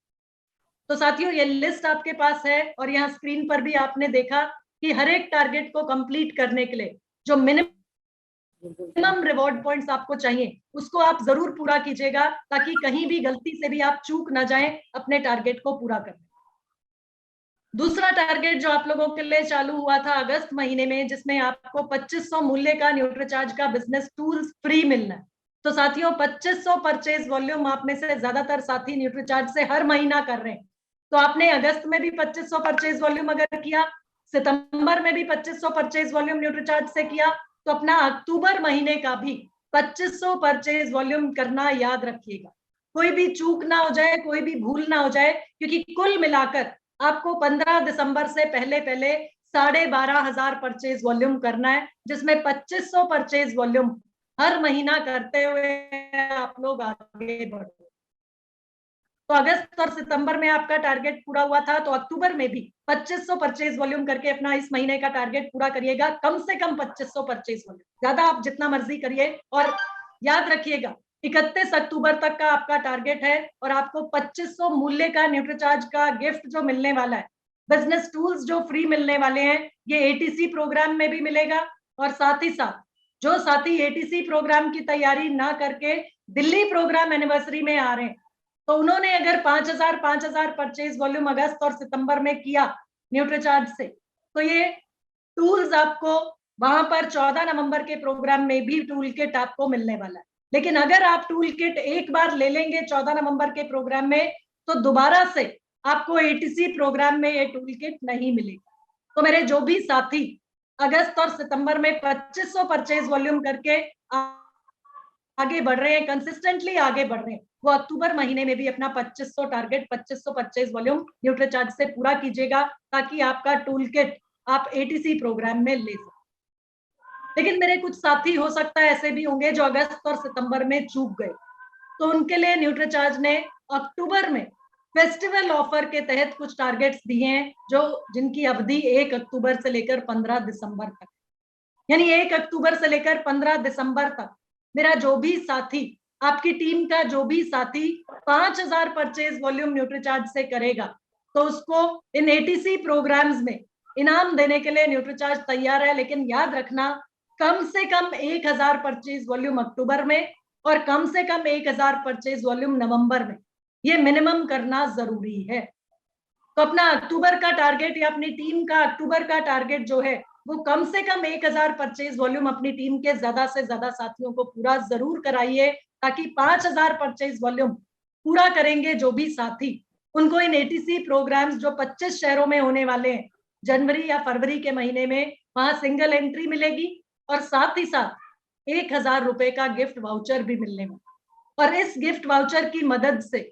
तो साथियों, ये लिस्ट आपके पास है और यहाँ स्क्रीन पर भी आपने देखा कि हर एक टारगेट को कंप्लीट करने के लिए जो मिनिमम रिवॉर्ड पॉइंट्स आपको चाहिए उसको आप जरूर पूरा कीजिएगा, ताकि कहीं भी गलती से भी आप चूक ना जाएं अपने टारगेट को पूरा करने। दूसरा टारगेट जो आप लोगों के लिए चालू हुआ था अगस्त महीने में, जिसमें आपको 2500 मूल्य का न्यूट्रीचार्ज का बिजनेस टूल्स फ्री मिलना है। तो साथियों, 2500 परचेज वॉल्यूम आप में से ज्यादातर साथी न्यूट्रीचार्ज से हर महीना कर रहे हैं। तो आपने अगस्त में भी 2500 परचेज वॉल्यूम अगर किया, सितंबर में भी 2500 परचेज वॉल्यूम न्यूट्रीचार्ज से किया, तो अपना अक्टूबर महीने का भी 2500 परचेज वॉल्यूम करना याद रखिएगा। कोई भी चूक ना हो जाए, कोई भी भूल ना हो जाए, क्योंकि कुल मिलाकर आपको 15 दिसंबर से पहले 12,500 परचेज वॉल्यूम करना है, जिसमें 2500 परचेज वॉल्यूम हर महीना करते हुए आप लोग आगे बढ़ो। तो अगस्त और सितंबर में आपका टारगेट पूरा हुआ था, तो अक्टूबर में भी 2500 परचेज वॉल्यूम करके अपना इस महीने का टारगेट पूरा करिएगा। कम से कम 2500 परचेज वॉल्यूम, ज्यादा आप जितना मर्जी करिए। और याद रखिएगा 31 अक्टूबर तक का आपका टारगेट है और आपको 2500 मूल्य का न्यूट्रीचार्ज का गिफ्ट जो मिलने वाला है, बिजनेस टूल्स जो फ्री मिलने वाले हैं, ये एटीसी प्रोग्राम में भी मिलेगा। और साथ ही साथ जो साथी एटीसी प्रोग्राम की तैयारी ना करके दिल्ली प्रोग्राम एनिवर्सरी में आ रहे हैं, तो उन्होंने अगर 5000 परचेज वॉल्यूम अगस्त और सितंबर में किया न्यूट्रीचार्ज से, तो ये टूल्स आपको वहां पर 14 नवंबर के प्रोग्राम में भी टूल किट आपको मिलने वाला है। लेकिन अगर आप टूल किट एक बार ले लेंगे 14 नवंबर के प्रोग्राम में, तो दोबारा से आपको एटीसी प्रोग्राम में ये टूल किट नहीं मिलेगा। तो मेरे जो भी साथी अगस्त और सितंबर में 2500 परचेज वॉल्यूम करके आगे बढ़ रहे हैं, कंसिस्टेंटली आगे बढ़ रहे हैं, वो अक्टूबर महीने में भी अपना 2500 टारगेट, 2500 परचेज वॉल्यूम न्यूट्रीचार्ज से पूरा कीजिएगा, ताकि आपका टूल किट आप एटीसी प्रोग्राम में ले सकें। लेकिन मेरे कुछ साथी हो सकता है ऐसे भी होंगे जो अगस्त और सितंबर में चूक गए, तो उनके लिए न्यूट्रीचार्ज ने अक्टूबर में फेस्टिवल ऑफर के तहत कुछ टारगेट्स दिए हैं, जो जिनकी अवधि 1 अक्टूबर से लेकर 15 दिसंबर तक। यानी 1 अक्टूबर से लेकर 15 दिसंबर तक मेरा जो भी साथी, आपकी टीम का जो भी साथी 5000 परचेज वॉल्यूम न्यूट्रीचार्ज से करेगा, तो उसको इन एटीसी प्रोग्राम्स में इनाम देने के लिए न्यूट्रीचार्ज तैयार है। लेकिन याद रखना, कम से कम 1000 परचेज वॉल्यूम अक्टूबर में और कम से कम 1000 परचेज वॉल्यूम नवंबर में, ये मिनिमम करना जरूरी है। तो अपना अक्टूबर का टारगेट या अपनी टीम का अक्टूबर का टारगेट जो है, वो कम से कम 1000 परचेज वॉल्यूम अपनी टीम के ज्यादा से ज्यादा साथियों को पूरा जरूर कराइए, ताकि 5000 परचेज वॉल्यूम पूरा करेंगे जो भी साथी, उनको इन एटीसी प्रोग्राम्स जो 25 शहरों में होने वाले हैं जनवरी या फरवरी के महीने में, वहां सिंगल एंट्री मिलेगी और साथ ही साथ 1000 रुपए का गिफ्ट वाउचर भी मिलने वाला। और इस गिफ्ट वाउचर की मदद से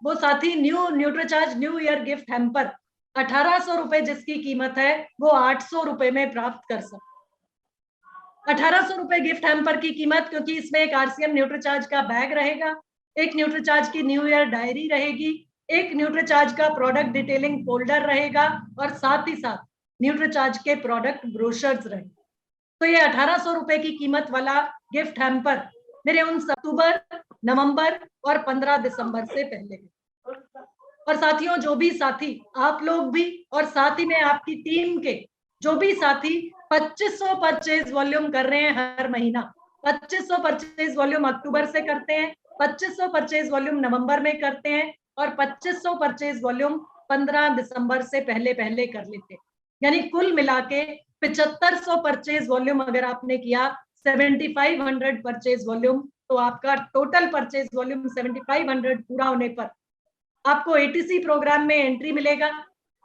वो साथी Nutricharge new year gift hamper 1800 रुपए जिसकी कीमत है, वो 800 रुपए में प्राप्त कर सकते। 1800 रुपए गिफ्ट हैम्पर की कीमत, क्योंकि इसमें एक आरसीएम न्यूट्रीचार्ज का बैग रहेगा, एक न्यूट्रीचार्ज की न्यू ईयर डायरी रहेगी, एक न्यूट्रीचार्ज का प्रोडक्ट डिटेलिंग फोल्डर रहेगा और साथ ही साथ न्यूट्रीचार्ज के प्रोडक्ट ब्रोशर्स रहेंगे। तो ये 1800 रुपए की कीमत वाला गिफ्ट हैम्पर मेरे उन अक्टूबर, नवंबर और 15 दिसंबर से पहले। और साथियों, जो भी साथी, आप लोग भी और साथ ही में आपकी टीम के जो भी साथी 2500 परचेज वॉल्यूम कर रहे हैं हर महीना, 2500 परचेज वॉल्यूम अक्टूबर से करते हैं, 2500 परचेज वॉल्यूम नवंबर में करते हैं और 2500 परचेज वॉल्यूम 15 दिसंबर से पहले कर लेते हैं। यानी कुल मिला के 7500 परचेज वॉल्यूम अगर आपने किया, 7500 परचेज वॉल्यूम, तो आपका टोटल परचेज वॉल्यूम 7500 पूरा होने पर आपको एटीसी प्रोग्राम में एंट्री मिलेगा,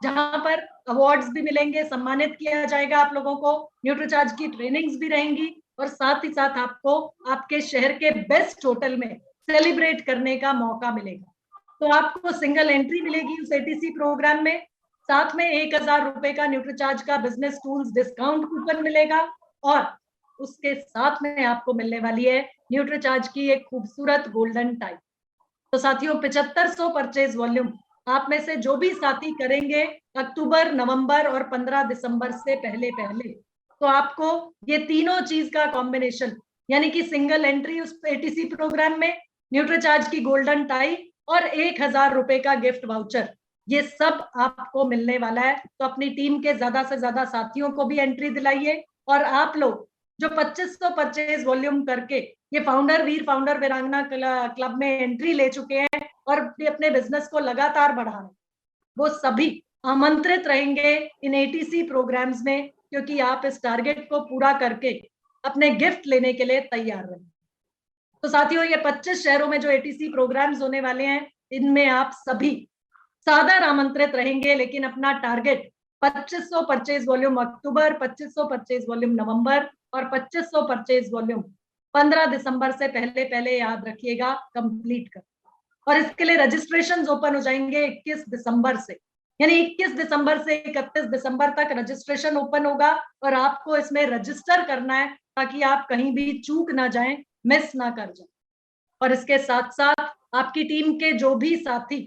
जहां पर अवार्ड्स भी मिलेंगे, सम्मानित किया जाएगा आप लोगों को, न्यूट्रीचार्ज की ट्रेनिंग्स भी रहेंगी और साथ ही साथ आपको आपके शहर के बेस्ट होटल में सेलिब्रेट करने का मौका मिलेगा। तो आपको सिंगल एंट्री मिलेगी उस एटीसी प्रोग्राम में, साथ में 1000 रुपए का न्यूट्रीचार्ज का बिजनेस टूल्स डिस्काउंट कूपन मिलेगा और उसके साथ में आपको मिलने वाली है न्यूट्रीचार्ज की एक खूबसूरत गोल्डन टाई। तो साथियों 7500 परचेज वॉल्यूम आप में से जो भी साथी करेंगे अक्टूबर, नवंबर और 15 दिसंबर से पहले पहले, तो आपको ये तीनों चीज का कॉम्बिनेशन, यानी कि सिंगल एंट्री उस एटीसी प्रोग्राम में, न्यूट्रीचार्ज की गोल्डन टाई और 1000 रुपए का गिफ्ट वाउचर, ये सब आपको मिलने वाला है। तो अपनी टीम के ज्यादा से ज्यादा साथियों को भी एंट्री दिलाइए और आप लोग जो 2500 परचेज वॉल्यूम करके ये फाउंडर वीर फाउंडर वीरांगना क्लब में एंट्री ले चुके हैं और अपने बिजनेस को लगातार बढ़ा रहे हैं, वो सभी आमंत्रित रहेंगे इन एटीसी प्रोग्राम्स में, क्योंकि आप इस टारगेट को पूरा करके अपने गिफ्ट लेने के लिए तैयार रहें। तो साथियों ये 25 शहरों में जो एटीसी प्रोग्राम्स होने वाले हैं, इनमें आप सभी सादर आमंत्रित रहेंगे, लेकिन अपना टारगेट 2500 परचेज वॉल्यूम अक्टूबर, 2500 परचेज वॉल्यूम नवंबर और 2500 परचेज वॉल्यूम 15 दिसंबर से पहले पहले याद रखिएगा कंप्लीट कर। और इसके लिए रजिस्ट्रेशन ओपन हो जाएंगे 21 दिसंबर से, यानी 21 दिसंबर से 31 दिसंबर तक रजिस्ट्रेशन ओपन होगा और आपको इसमें रजिस्टर करना है ताकि आप कहीं भी चूक ना जाएं, मिस ना कर जाएं। और इसके साथ साथ आपकी टीम के जो भी साथी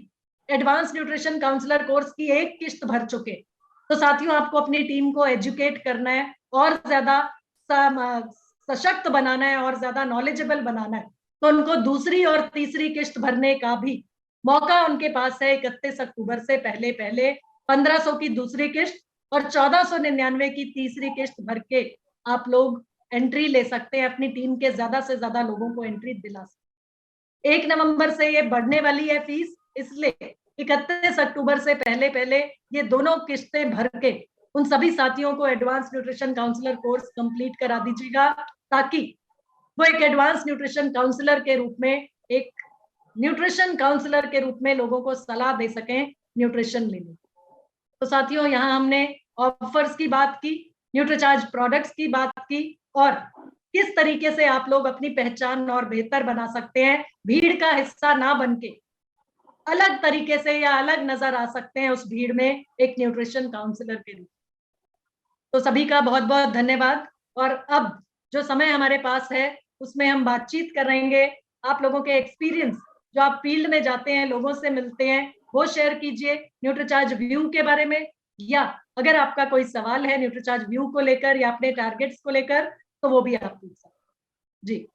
एडवांस न्यूट्रिशन काउंसलर कोर्स की एक किश्त भर चुके, तो साथियों आपको अपनी टीम को एजुकेट करना है और ज्यादा सशक्त बनाना है और ज्यादा नॉलेजेबल बनाना है, तो उनको दूसरी और तीसरी किश्त भरने का भी मौका उनके पास है 31 अक्टूबर से पहले पहले। 1500 की दूसरी किश्त और 1499 की तीसरी किश्त भर के आप लोग एंट्री ले सकते हैं, अपनी टीम के ज्यादा से ज्यादा लोगों को एंट्री दिला सकते हैं। 1 नवंबर से ये बढ़ने वाली है फीस, इसलिए 31 अक्टूबर से पहले पहले ये दोनों किश्तें भर के उन सभी साथियों को advance nutrition counsellor course complete करा दीजिएगा, ताकि वो एक एडवांस न्यूट्रिशन काउंसलर के रूप में, एक न्यूट्रिशन काउंसलर के रूप में लोगों को सलाह दे सकें न्यूट्रिशन लेने। तो साथियों यहाँ हमने ऑफर्स की बात की, न्यूट्रीचार्ज प्रोडक्ट्स की बात की और किस तरीके से आप लोग अपनी पहचान और बेहतर बना सकते हैं, भीड़ का हिस्सा ना बनके अलग तरीके से या अलग नजर आ सकते हैं उस भीड़ में एक न्यूट्रिशन काउंसलर के रूप। तो सभी का बहुत बहुत धन्यवाद। और अब जो समय हमारे पास है उसमें हम बातचीत करेंगे, आप लोगों के एक्सपीरियंस जो आप फील्ड में जाते हैं, लोगों से मिलते हैं, वो शेयर कीजिए न्यूट्रीचार्ज व्यू के बारे में, या अगर आपका कोई सवाल है न्यूट्रीचार्ज व्यू को लेकर या अपने टारगेट्स को लेकर, तो वो भी आप पूछ सकते हैं। जी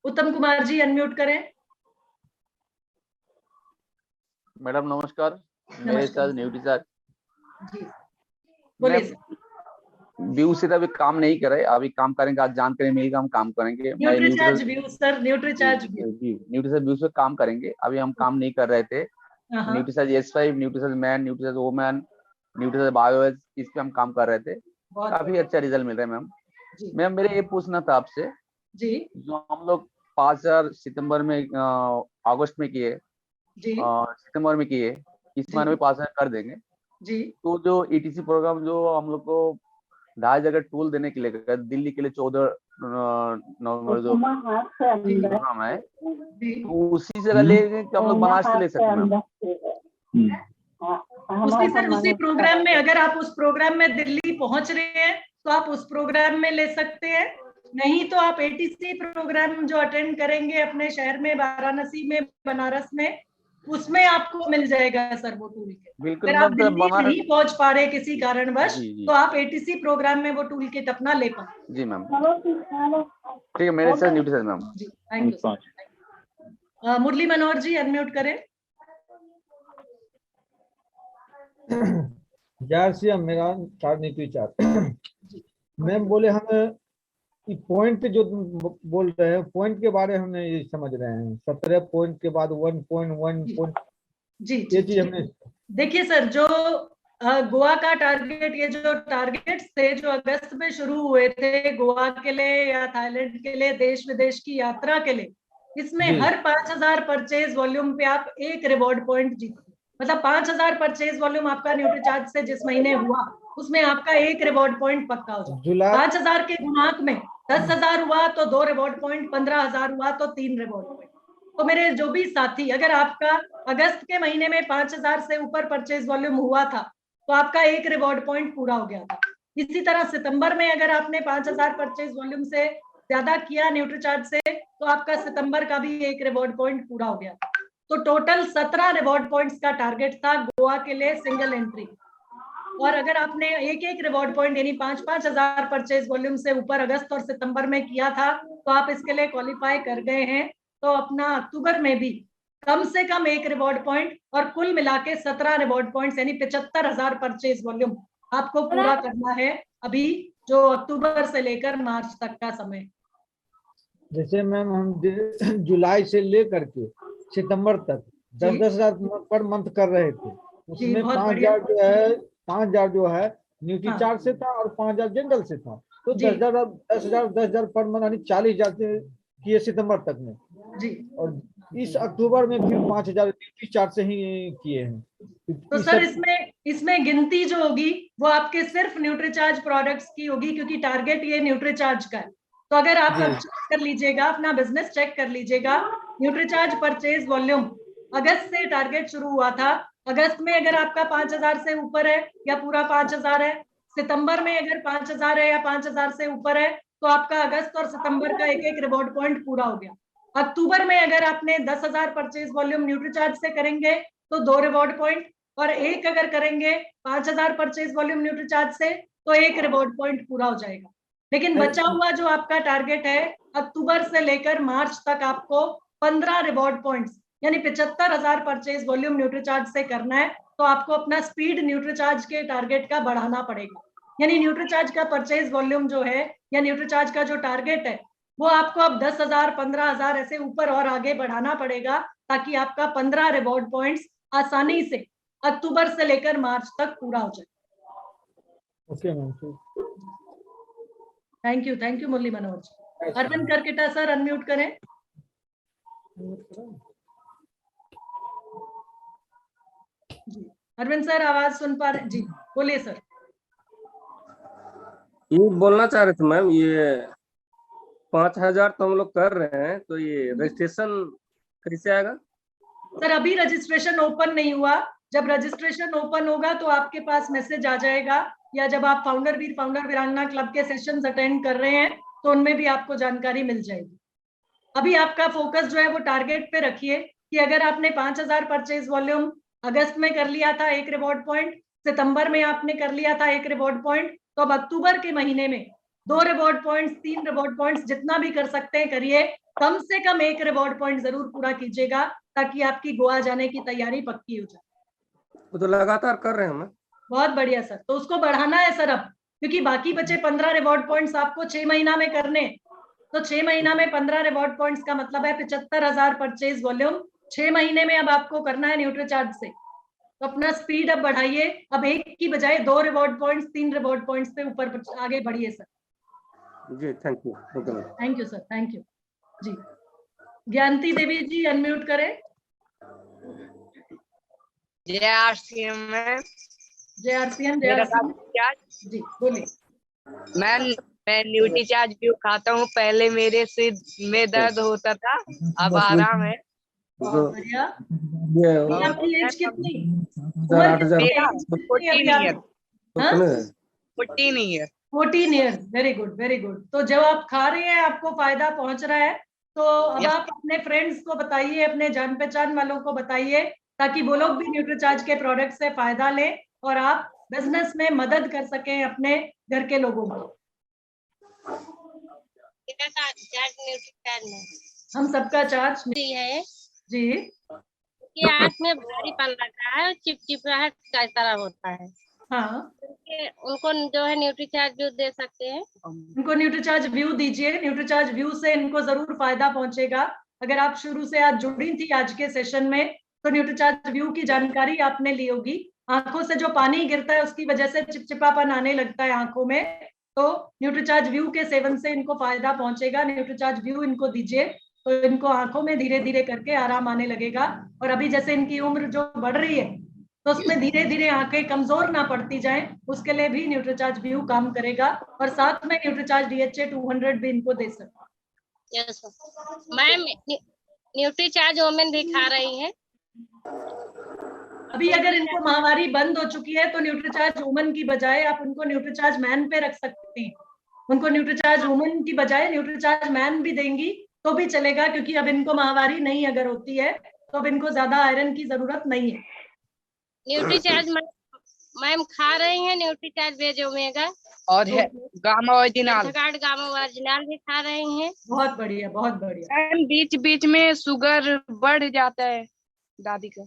उत्तम कुमार जी अनम्यूट करें। मैडम नमस्कार, मेरे साथ न्यूट्रीचार्ज जी बोलिए। व्यू से तो अभी काम नहीं कर रहे, अभी काम करेंगे, आज जानकारी मिलेगी हम काम करेंगे। Nutricharge view sir, Nutricharge view जी न्यूट्रीचार्ज व्यू से काम करेंगे, अभी हम काम नहीं कर रहे थे। Nutricharge S5, Nutricharge man, Nutricharge woman, Nutricharge BioAge, इस पे हम काम कर रहे थे, काफी अच्छा रिजल्ट मिल रहा है मैम। मैम मेरे ये पूछना था आपसे जी, जो हम लोग 5000 सितंबर में अगस्त में किए, सितंबर में किए, इस महीने में 5000 कर देंगे जी। तो जो ETC प्रोग्राम जो हम लोग को 2,500 जगह टूल देने के लिए दिल्ली के लिए 14 नवंबर जो प्रोग्राम है, तो उसी जगह लेंगे कि हम लोग बनारस से ले सकते हैं? उसी सर, उसी प्रोग्राम में, अगर आप उस प्रोग्राम में दिल्ली पहुंच रहे हैं तो आप उस प्रोग्राम में ले सकते हैं, नहीं तो आप ATC प्रोग्राम जो अटेंड करेंगे अपने शहर में, वाराणसी में, बनारस में, उसमें आपको मिल जाएगा सर वो टूल किट। अगर आप दिल्ली नहीं पहुंच पा रहे किसी कारणवश, तो आप ATC प्रोग्राम में वो टूल किट अपना ले पाए। जी मैम, ठीक है, मेरे साथ न्यूट्रीचार्ज मैम। जी thank you. Murli Manohar ji unmute करें। जय मेरा न्यूट्रीचार्ज मैम बोले, हम पॉइंट जो बोल रहे हैं, पॉइंट के बारे में ये समझ रहे हैं, 17 पॉइंट के बाद 1.1 पॉइंट, जी ये चीज हमने। देखिए सर, जो गोवा का टारगेट, ये जो टारगेट्स थे जो अगस्त में शुरू हुए थे गोवा के लिए या थाईलैंड के लिए, देश विदेश की यात्रा के लिए, इसमें जी। हर 5000 परचेज वॉल्यूम पे आप एक रिवॉर्ड पॉइंट जीतते। मतलब 5000 परचेज वॉल्यूम आपका न्यूट्रीचार्ज से जिस महीने हुआ उसमें आपका एक रिवॉर्ड पॉइंट पक्का हो जाए। जुलाई 5000 के गुणांक में 10,000 हुआ तो 2 रिवॉर्ड पॉइंट, 15,000 हुआ तो 3 रिवॉर्ड पॉइंट। तो मेरे जो भी साथी, अगर आपका अगस्त के महीने में 5000 से ऊपर परचेज वॉल्यूम हुआ था तो आपका एक रिवॉर्ड पॉइंट पूरा हो गया था। इसी तरह सितंबर में अगर आपने 5000 परचेज वॉल्यूम से ज्यादा किया न्यूट्रीचार्ज से तो आपका सितंबर का भी एक रिवॉर्ड पॉइंट पूरा हो गया था। तो टोटल 17 रिवॉर्ड पॉइंट्स का टारगेट था गोवा के लिए सिंगल एंट्री। और अगर आपने एक एक रिवॉर्ड पॉइंट यानी 5,000 परचेज वॉल्यूम से ऊपर अगस्त और सितंबर में किया था तो आप इसके लिए क्वालिफाई कर गए हैं। तो अपना अक्टूबर में भी कम से कम एक रिवॉर्ड पॉइंट और कुल मिला के 17 रिवॉर्ड पॉइंट्स यानी 75,000 परचेज वॉल्यूम आपको पूरा करना है अभी जो अक्टूबर से लेकर मार्च तक का समय। जैसे मैम हम जुलाई से लेकर के सितंबर तक 10,000 पर मंथ कर रहे थे, उसमें 5,000 जो है 5,000 जो है न्यूट्रीचार्ज से था और 5,000 जनरल से था। तो 10,000 पर मंथ यानी 40,000 से किए सितंबर तक में जी। और इस अक्टूबर में फिर 5,000 न्यूट्रीचार्ज से ही किए हैं। तो सर इसमें गिनती जो होगी वो आपके सिर्फ न्यूट्रीचार्ज प्रोडक्ट्स की होगी क्योंकि टारगेट ये न्यूट्रीचार्ज का है। तो अगर आप चेक कर लीजिएगा, अपना बिजनेस चेक कर लीजिएगा, न्यूट्रीचार्ज परचेज वॉल्यूम अगस्त से टारगेट शुरू हुआ था। अगस्त में अगर आपका 5,000 से ऊपर है या पूरा 5,000 है, सितंबर में अगर 5,000 है या 5,000 से ऊपर है तो आपका अगस्त और सितंबर का एक एक रिवॉर्ड पॉइंट पूरा हो गया। अक्टूबर में अगर आपने 10,000 परचेज वॉल्यूम न्यूट्रीचार्ज से करेंगे तो 2 रिवॉर्ड पॉइंट, और एक अगर करेंगे 5,000 परचेज वॉल्यूम न्यूट्रीचार्ज से तो एक रिवॉर्ड पॉइंट पूरा हो जाएगा। लेकिन बचा हुआ जो आपका टारगेट है अक्टूबर से लेकर मार्च तक आपको 15 रिवॉर्ड पॉइंट्स यानी 75,000 परचेज वॉल्यूम न्यूट्रीचार्ज से करना है। तो आपको अपना स्पीड न्यूट्रीचार्ज के टारगेट का बढ़ाना पड़ेगा। यानी न्यूट्रीचार्ज का परचेज वॉल्यूम जो है या न्यूट्रीचार्ज का जो टारगेट है वो आपको अब 10,000 15,000 ऐसे ऊपर और आगे बढ़ाना पड़ेगा ताकि आपका 15 रिवॉर्ड पॉइंट्स आसानी से अक्टूबर से लेकर मार्च तक पूरा हो जाए। Okay ma'am, thank you Murli Manoj. Arvind Karketa sir unmute करें। जी अरविंद सर आवाज सुन पा रहे? जी बोलिए सर। ये बोलना चाह रहे थे मैम, ये 5,000 तो हम लोग कर रहे हैं तो ये रजिस्ट्रेशन कैसे आएगा? सर अभी रजिस्ट्रेशन ओपन नहीं हुआ, जब रजिस्ट्रेशन ओपन होगा तो आपके पास मैसेज आ जाएगा, या जब आप फाउंडर वीरांगना क्लब के सेशंस अटेंड कर रहे हैं तो उनमें भी आपको जानकारी मिल जाएगी। अभी आपका फोकस जो है वो टारगेट पे रखिए कि अगर आपने 5,000 परचेज वॉल्यूम अगस्त में कर लिया था एक रिवॉर्ड पॉइंट, सितंबर में आपने कर लिया था एक रिवॉर्ड पॉइंट, तो अब अक्टूबर के महीने में 2 रिवॉर्ड पॉइंट्स 3 रिवॉर्ड पॉइंट्स जितना भी कर सकते हैं करिए। कम से कम एक रिवॉर्ड पॉइंट जरूर पूरा कीजिएगा ताकि आपकी गोवा जाने की तैयारी पक्की हो जाए। वो तो लगातार कर रहे हैं हम। बहुत बढ़िया सर, तो उसको बढ़ाना है सर अब, क्योंकि बाकी बचे 15 रिवॉर्ड पॉइंट्स आपको 6 महीना में करने, तो 6 महीना में 15 रिवॉर्ड पॉइंट्स का मतलब है 75,000 परचेज वॉल्यूम 6 महीने में अब आपको करना है न्यूट्रीचार्ज से। तो अपना स्पीड अब बढ़ाइए, अब एक की बजाय 2 रिवॉर्ड पॉइंट्स 3 रिवॉर्ड पॉइंट्स पे ऊपर आगे बढ़िए सर। जी thank you. Thank you sir, thank you ji. Gyanti Devi ji unmute करें। जय आरसीएम में जी बोलिए। मैं न्यूट्रीचार्ज भी खाता हूँ, पहले मेरे सिर में दर्द होता था, अब आराम है। बहुत बढ़िया। आपकी एज कितनी? 14 years. Very good very good. तो जब आप खा रहे हैं आपको फायदा पहुंच रहा है, तो अब आप अपने फ्रेंड्स को बताइए, अपने जान पहचान वालों को बताइए ताकि वो लोग भी न्यूट्रीचार्ज के प्रोडक्ट से फायदा लें और आप बिजनेस में मदद कर सकें अपने घर के लोगों को। हम सबका चार्ज है जी। ये आँख में भारीपन लगता है, चिपचिपाहट का तरह होता है। हाँ, उनको जो है न्यूट्रीचार्ज व्यू दे सकते हैं। उनको न्यूट्रीचार्ज व्यू दीजिए। न्यूट्रीचार्ज व्यू से इनको जरूर फायदा पहुंचेगा। अगर आप शुरू से आज जुड़ी थी आज के सेशन में तो न्यूट्रीचार्ज व्यू की जानकारी आपने ली होगी आंखों से जो पानी गिरता है उसकी वजह से चिपचिपापन आने लगता है आंखों में, तो न्यूट्रीचार्ज व्यू के सेवन से इनको फायदा पहुंचेगा। न्यूट्रीचार्ज व्यू इनको दीजिए तो इनको आंखों में धीरे धीरे करके आराम आने लगेगा। और अभी जैसे इनकी उम्र जो बढ़ रही है तो उसमें धीरे धीरे आंखें कमजोर ना पड़ती जाएं, उसके लिए भी न्यूट्रीचार्ज व्यू काम करेगा। और साथ में न्यूट्रीचार्ज DHA 200 भी इनको दे सकता है। यस मैम, न्यूट्रीचार्ज वोमेन भी खा रही है। अभी अगर इनको महामारी बंद हो चुकी है तो न्यूट्रीचार्ज वुमन की बजाय आप उनको न्यूट्रीचार्ज मैन पे रख सकती हैं। उनको न्यूट्रीचार्ज वुमन की बजाय न्यूट्रीचार्ज मैन भी देंगी तो भी चलेगा, क्योंकि अब इनको महामारी नहीं अगर होती है तो अब इनको ज्यादा आयरन की जरूरत नहीं है। न्यूट्रीचार्ज मैम खा रही है, न्यूट्रीचार्ज वेज ओमेगा और है गामा ओरिजिनल, गामा ओरिजिनल भी खा रही हैं। बहुत बढ़िया, बहुत बढ़िया। मैम बीच बीच में शुगर बढ़ जाता है दादी का।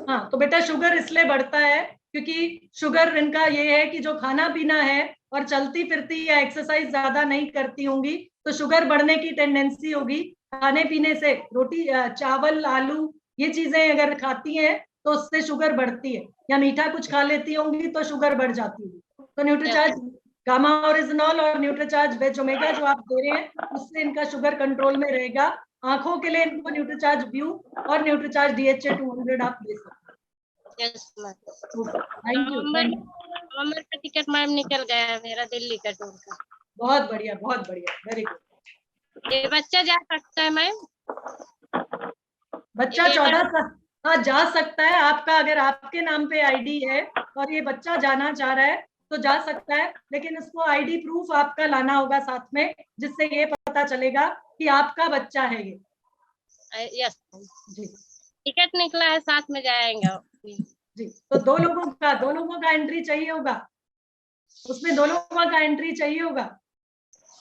हाँ, तो बेटा शुगर इसलिए बढ़ता है क्योंकि शुगर इनका ये है कि जो खाना पीना है और चलती फिरती या एक्सरसाइज ज्यादा नहीं करती होंगी तो शुगर बढ़ने की टेंडेंसी होगी। खाने पीने से रोटी, चावल, आलू ये चीजें अगर खाती हैं तो उससे शुगर बढ़ती है, या मीठा कुछ खा लेती होंगी तो शुगर बढ़ जाती है। तो न्यूट्रीचार्ज गामा ओरिजिनल और न्यूट्रीचार्ज वेज ओमेगा जो आप दे रहे हैं उससे इनका शुगर कंट्रोल में रहेगा। आंखों के लिए इनको न्यूट्रीचार्ज व्यू और न्यूट्रीचार्ज DHA 200 आप दे सकते हैं। Yes ma'am. Thank you. नवंबर का टिकट मैम निकल गया है मेरा दिल्ली का टूर का। बहुत बढ़िया, बहुत बढ़िया, वेरी गुड। ये बच्चा जा सकता है मैम? बच्चा 14 साल, हाँ जा सकता है। आपका अगर आपके नाम पे ID है और ये बच्चा जाना चाह रहा है तो जा सकता है, लेकिन उसको ID प्रूफ आपका लाना होगा साथ में, जिससे ये पता चलेगा कि आपका बच्चा है ये। यस जी, टिकट निकला है, साथ में जाएंगे जी। तो दो लोगों का एंट्री चाहिए होगा, उसमें 2 लोगों का एंट्री चाहिए होगा।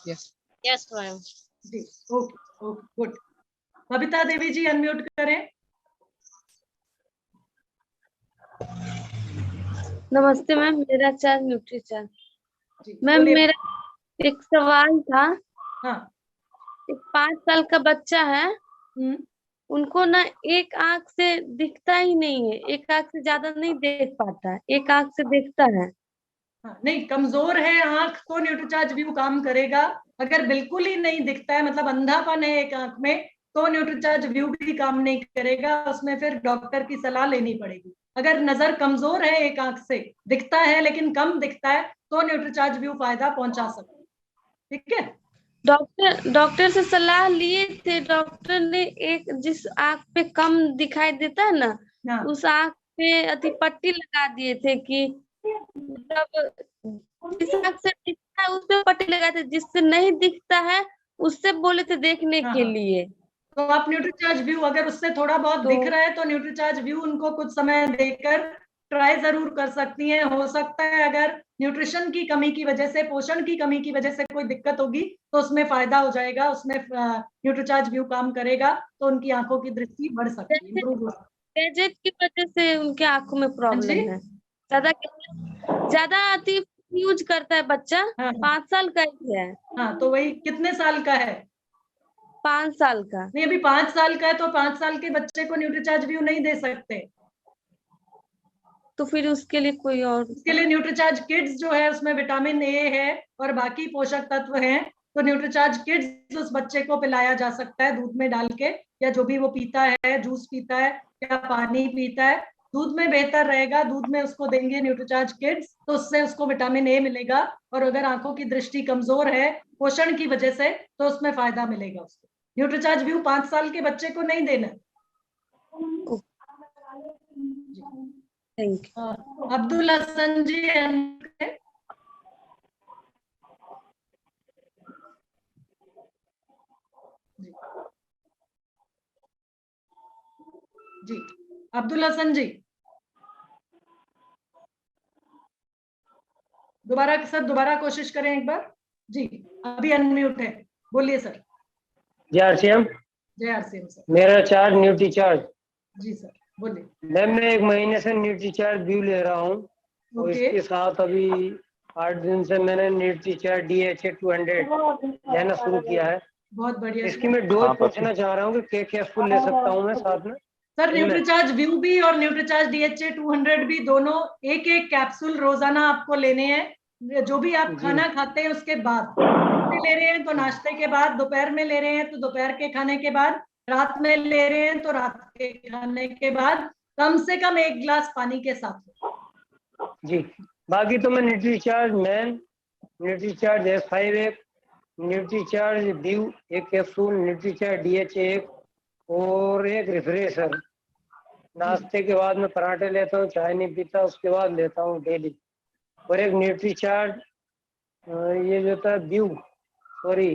Yes ma'am. जी, okay okay, good. Babita Devi ji unmute करें। नमस्ते मैम, मेरा चार्ज न्यूट्रीचार्ज। जी, मैम बोलिए। मेरा एक सवाल था। हाँ। एक 5 साल का बच्चा है, उनको ना एक आंख से दिखता ही नहीं है, एक आंख से ज्यादा नहीं देख पाता है, एक आंख से देखता है। हाँ, नहीं, कमजोर है आंख तो न्यूट्रीचार्ज व्यू काम करेगा। अगर बिल्कुल ही नहीं दिखता है, मतलब अंधापन है एक आंख में, तो न्यूट्रीचार्ज व्यू भी काम नहीं करेगा। उसमें फिर डॉक्टर की सलाह लेनी पड़ेगी। अगर नजर कमजोर है, एक आंख से दिखता है लेकिन कम दिखता है, तो न्यूट्रीचार्ज व्यू फायदा पहुंचा सकता है। ठीक है, डॉक्टर से सलाह लिए थे। डॉक्टर ने एक जिस आंख पे कम दिखाई देता है ना, उस आंख पे अति पट्टी लगा दिए थे कि मतलब जिस आंख से दिखता है उस पे पट्टी लगाए थे, जिससे नहीं दिखता है उससे बोले थे देखने के लिए। तो आप न्यूट्रीचार्ज व्यू, अगर उससे थोड़ा बहुत दिख रहा है तो न्यूट्रीचार्ज व्यू उनको कुछ समय देकर ट्राई जरूर कर सकती हैं। हो सकता है अगर न्यूट्रिशन की कमी की वजह से, पोषण की कमी की वजह से कोई दिक्कत होगी तो उसमें फायदा हो जाएगा, उसमें न्यूट्रीचार्ज व्यू काम करेगा तो उनकी आंखों की दृष्टि बढ़ सकती है, इंप्रूव हो सकती है। गैजेट की वजह से उनके आंखों में प्रॉब्लम है, ज्यादा अति यूज करता है बच्चा। 5 साल का ही है। हाँ, तो वही कितने साल का है? 5 साल का। नहीं, अभी 5 साल का है तो 5 साल के बच्चे को न्यूट्रीचार्ज व्यू नहीं दे सकते। तो फिर उसके लिए कोई और, उसके लिए न्यूट्रीचार्ज किड्स जो है उसमें विटामिन ए है और बाकी पोषक तत्व हैं, तो न्यूट्रीचार्ज किड्स उस बच्चे को पिलाया जा सकता है दूध में डाल के, या जो भी वो पीता है, जूस पीता है या पानी पीता है, दूध में बेहतर रहेगा। दूध में उसको देंगे न्यूट्रीचार्ज किड्स तो उससे उसको विटामिन ए मिलेगा। और अगर आंखों की दृष्टि कमजोर है पोषण की वजह से तो उसमें फायदा मिलेगा उसको। न्यूट्रीचार्ज व्यू 5 साल के बच्चे को नहीं देना। Thank you. अब्दुल हसन जी जी, अब्दुल हसन जी दोबारा कोशिश करें एक बार। जी, अभी अनम्यूट है, बोलिए सर। जय आरसीएम। जय आरसीएम सर। मेरा चार्ज न्यूट्रीचार्ज। जी सर, बोलिए। मैम मैं 1 महीने से न्यूट्रीचार्ज व्यू ले रहा हूँ और इसके साथ अभी 8 दिन से मैंने न्यूट्रीचार्ज DHA 200 लेना शुरू किया है। बहुत बढ़िया। इसकी मैं डोज पूछना चाह रहा हूँ कि क्या फुल ले सकता हूँ मैं साथ में? सर न्यूट्रीचार्ज व्यू भी और न्यूट्रीचार्ज DHA 200 भी दोनों एक एक कैप्सूल रोजाना आपको लेने हैं। जो भी आप खाना खाते हैं उसके बाद ले रहे हैं तो नाश्ते के बाद, दोपहर में ले रहे हैं तो दोपहर के खाने के बाद, रात में ले रहे हैं तो रात के खाने के बाद, कम से कम 1 गिलास पानी के साथ। जी, बाकी तो मैं न्यूट्रीचार्ज मैन, न्यूट्रीचार्ज S5 एक, न्यूट्रीचार्ज व्यू एक कैप्सूल, न्यूट्रीचार्ज DHA एक और एक रिफ्रेशर। नाश्ते के बाद मैं पराठे लेता हूँ, चाय नहीं पीता, उसके बाद लेता हूँ डेली। और एक न्यूट्रीचार्ज ये जो था व्यू, सॉरी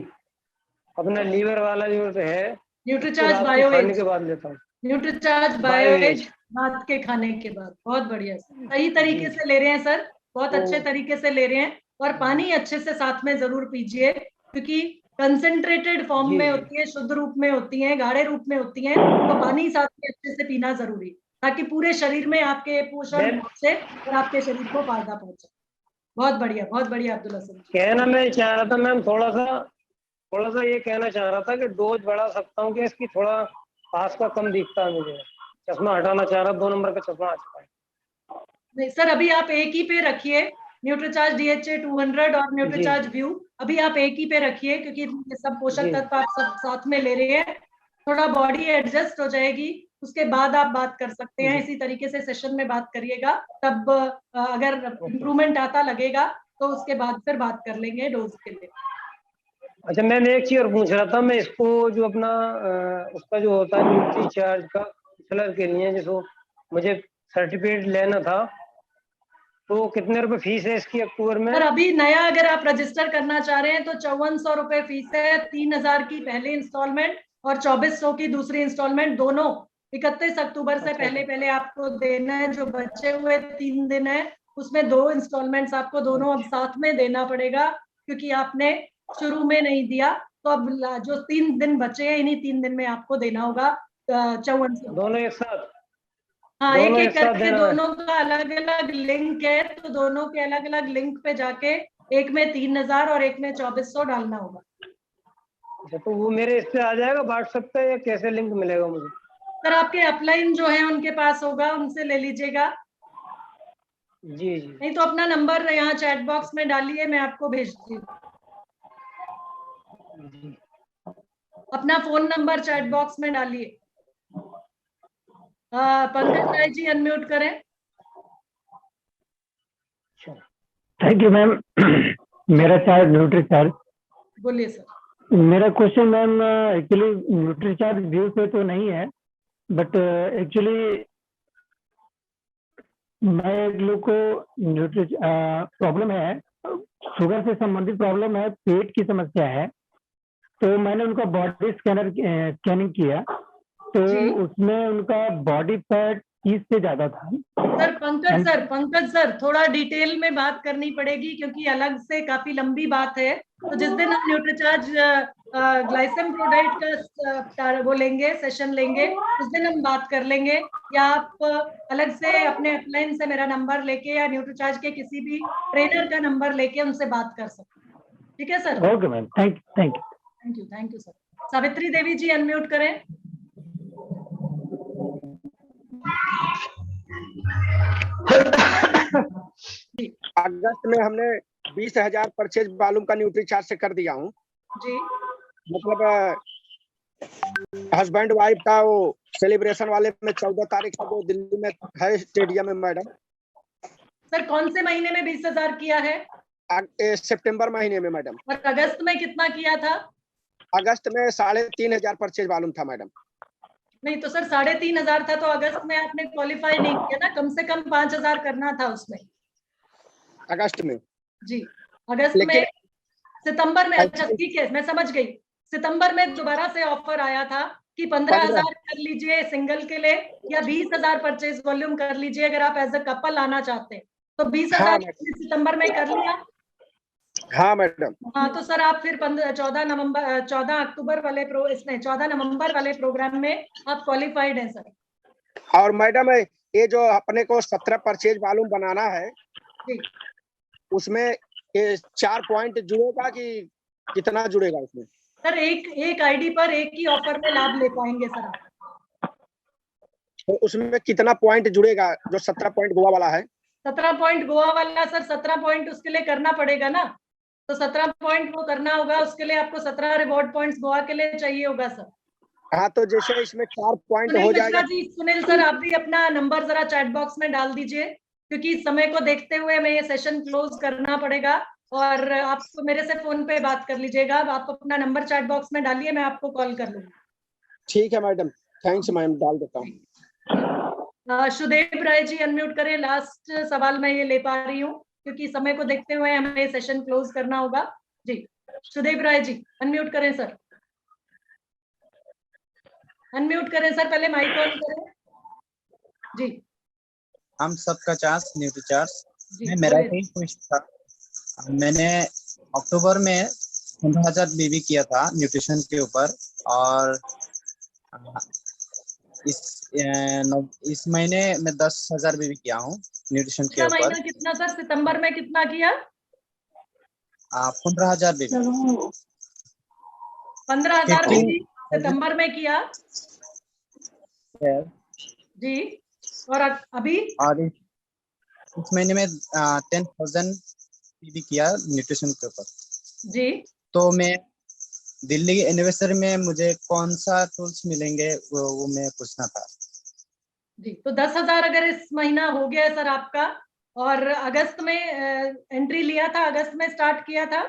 अपना लीवर वाला जो है, न्यूट्रीचार्ज बायो खाने के बाद लेता हूँ। न्यूट्रीचार्ज बायो एज रात के खाने के बाद। बहुत बढ़िया, सही तरीके से ले रहे हैं सर, बहुत अच्छे तरीके से ले रहे हैं। और पानी अच्छे से साथ में जरूर पीजिए, क्योंकि कंसेंट्रेटेड फॉर्म में होती है, शुद्ध रूप में होती है, गाढ़े रूप में होती है, तो पानी साथ में अच्छे से पीना जरूरी है, ताकि पूरे शरीर में आपके पोषण पहुंचे और आपके शरीर को फायदा पहुंचे। बहुत बढ़िया अब्दुल्ला सर। कहना मैं चाह रहा था मैम, थोड़ा सा ये कहना चाह रहा था कि डोज बढ़ा सकता हूँ कि इसकी, थोड़ा पास का कम दिखता है मुझे, चश्मा हटाना चाह रहा, 2 नंबर का चश्मा आ चुका है। नहीं सर, अभी आप एक ही पे रखिए, न्यूट्रीचार्ज DHA 200 और न्यूट्रीचार्ज व्यू अभी आप एक ही पे रखिए, क्योंकि ये सब पोषक तत्व आप सब साथ में ले रहे हैं। थोड़ा बॉडी एडजस्ट हो जाएगी, उसके बाद आप बात कर सकते हैं। इसी तरीके से सेशन में बात करिएगा, तब अगर इम्प्रूवमेंट आता लगेगा तो उसके बाद फिर बात कर लेंगे डोज के लिए। अच्छा मैम, एक चीज और पूछ रहा था मैं, इसको जो अपना उसका जो होता है न्यूट्रीचार्ज का काउंसलर के लिए, जिसको मुझे सर्टिफिकेट लेना था, तो कितने रुपए फीस है इसकी अक्टूबर में? सर अभी नया अगर आप रजिस्टर करना चाह रहे हैं तो 5400 रुपए फीस है। 3000 की पहली इंस्टॉलमेंट और 2400 की दूसरी इंस्टॉलमेंट, दोनों 31 अक्टूबर से पहले आपको देना है। जो बचे हुए 3 दिन है उसमें 2 इंस्टॉलमेंट्स आपको दोनों अब साथ में देना पड़ेगा, क्योंकि आपने शुरू में नहीं दिया। तो अब जो 3 दिन बचे हैं, इन्हीं 3 दिन में आपको देना होगा 5400 दोनों एक साथ। हाँ, एक एक करके दोनों का अलग अलग लिंक है, तो दोनों के अलग अलग लिंक पे जाके एक में 3000 और एक में 2400 डालना होगा। अच्छा, तो वो मेरे इस पे आ जाएगा व्हाट्सएप पे, या कैसे लिंक मिलेगा मुझे? सर आपके अपलाइन जो है उनके पास होगा, उनसे ले लीजिएगा। जी। नहीं तो अपना नंबर यहाँ चैट बॉक्स में डालिए, मैं आपको भेजती हूँ। अपना फोन नंबर चैट बॉक्स में डालिए। पंकज राय जी अनम्यूट करें। Thank you ma'am. मेरा चार्ज न्यूट्रीचार्ज। बोलिए सर। मेरा question ma'am actually Nutricharge view पे तो नहीं है, बट एक्चुअली मैं एक लोग को प्रॉब्लम है, शुगर से संबंधित प्रॉब्लम है, पेट की समस्या है। तो मैंने उनका बॉडी स्कैनिंग किया, तो उसमें उनका बॉडी फैट 30 से ज्यादा था। सर पंकज सर थोड़ा डिटेल में बात करनी पड़ेगी, क्योंकि अलग से काफी लंबी बात है। तो जिस दिन हम न्यूट्रीचार्ज ग्लाइसम प्रोडाइट का वो लेंगे, सेशन लेंगे, उस दिन हम बात कर लेंगे। या आप अलग से अपने अपलाइन से मेरा नंबर लेके या न्यूट्रीचार्ज के किसी भी ट्रेनर का नंबर लेके उनसे बात कर सकते हैं। ठीक है sir? Okay ma'am, thank you sir. Savitri Devi ji unmute करें। अगस्त में हमने 20,000 परचेज मालूम का न्यूट्रीचार्ज से कर दिया हूँ जी। मतलब हस्बैंड वाइफ का वो सेलिब्रेशन वाले में 14 तारीख को वो दिल्ली में है स्टेडियम में मैडम। सर कौन से महीने में 20,000 किया है? सितंबर महीने में मैडम। और अगस्त में कितना किया था? अगस्त में 3,500 परचेज मालूम था मैडम। नहीं तो सर 3,500 था, तो अगस्त में आपने क्वालिफाई नहीं किया ना, कम से कम 5,000 करना था उसमें अगस्त में जी। अगस्त में, सितंबर में, अच्छा ठीक है मैं समझ गई। सितंबर में दोबारा से ऑफर आया था कि 15,000 कर लीजिए सिंगल के लिए, या 20,000 परचेज वॉल्यूम कर लीजिए अगर आप एज अ कपल आना चाहते हैं। तो 20,000 सितंबर में कर लिया। हाँ मैडम। हाँ तो सर आप फिर 14 अक्टूबर वाले इसमें 14 नवंबर वाले प्रोग्राम में आप क्वालिफाइड हैं सर। और मैडम ये जो अपने को 17 परचेज मालूम बनाना है, उसमें ये 4 पॉइंट जुड़ेगा कि कितना जुड़ेगा उसमें? सर एक आईडी पर एक ही ऑफर में लाभ ले पाएंगे सर आप। तो उसमें कितना पॉइंट जुड़ेगा जो 17 पॉइंट गोवा वाला है? 17 पॉइंट गोवा वाला सर, 17 पॉइंट उसके लिए करना पड़ेगा ना, तो 17 पॉइंट वो करना होगा, उसके लिए आपको 17 रिवॉर्ड पॉइंट्स गोवा के लिए चाहिए होगा सर। हाँ, तो जैसे इसमें 4 पॉइंट सुनील हो मिश्रा जाएगा। जी, सुनील सर आप भी अपना नंबर जरा चैट बॉक्स में डाल दीजिए, क्योंकि समय को देखते हुए मैं ये सेशन क्लोज करना पड़ेगा, और आप तो मेरे से फोन पे बात कर लीजिएगा। आप अपना नंबर चैट बॉक्स में डालिए, मैं आपको कॉल कर लूंगी। ठीक है मैडम, थैंक्स मैम, डाल देता हूँ। सुदेव राय जी अनम्यूट करें, लास्ट सवाल मैं ये ले पा रही हूँ, क्योंकि समय को देखते हुए हमें सेशन क्लोज करना होगा। जी सुदेव राय जी अनम्यूट करें सर, अनम्यूट करें सर, पहले माइक ऑन करें। जी हम सबका चार्ज न्यूट्री चार्ज में जी, मेरा बोलिए। ही कुछ था। मैंने अक्टूबर में 15,000 बीबी किया था न्यूट्रिशन के ऊपर, और इस महीने में 10,000 बीबी किया हूँ न्यूट्रिशन के पिछला ऊपर। महीना कितना सर, सितंबर में कितना किया? 15,000 बीबी। 15,000 बीबी सितंबर में किया जी, और अभी? और इस महीने में 10,000 बीबी किया न्यूट्रिशन के ऊपर जी। तो मैं दिल्ली एनिवर्सरी में मुझे कौन सा टूल्स मिलेंगे वो मैं पूछना था जी। तो 10,000 अगर इस महीना हो गया है सर आपका, और अगस्त में एंट्री लिया था, अगस्त में स्टार्ट किया था?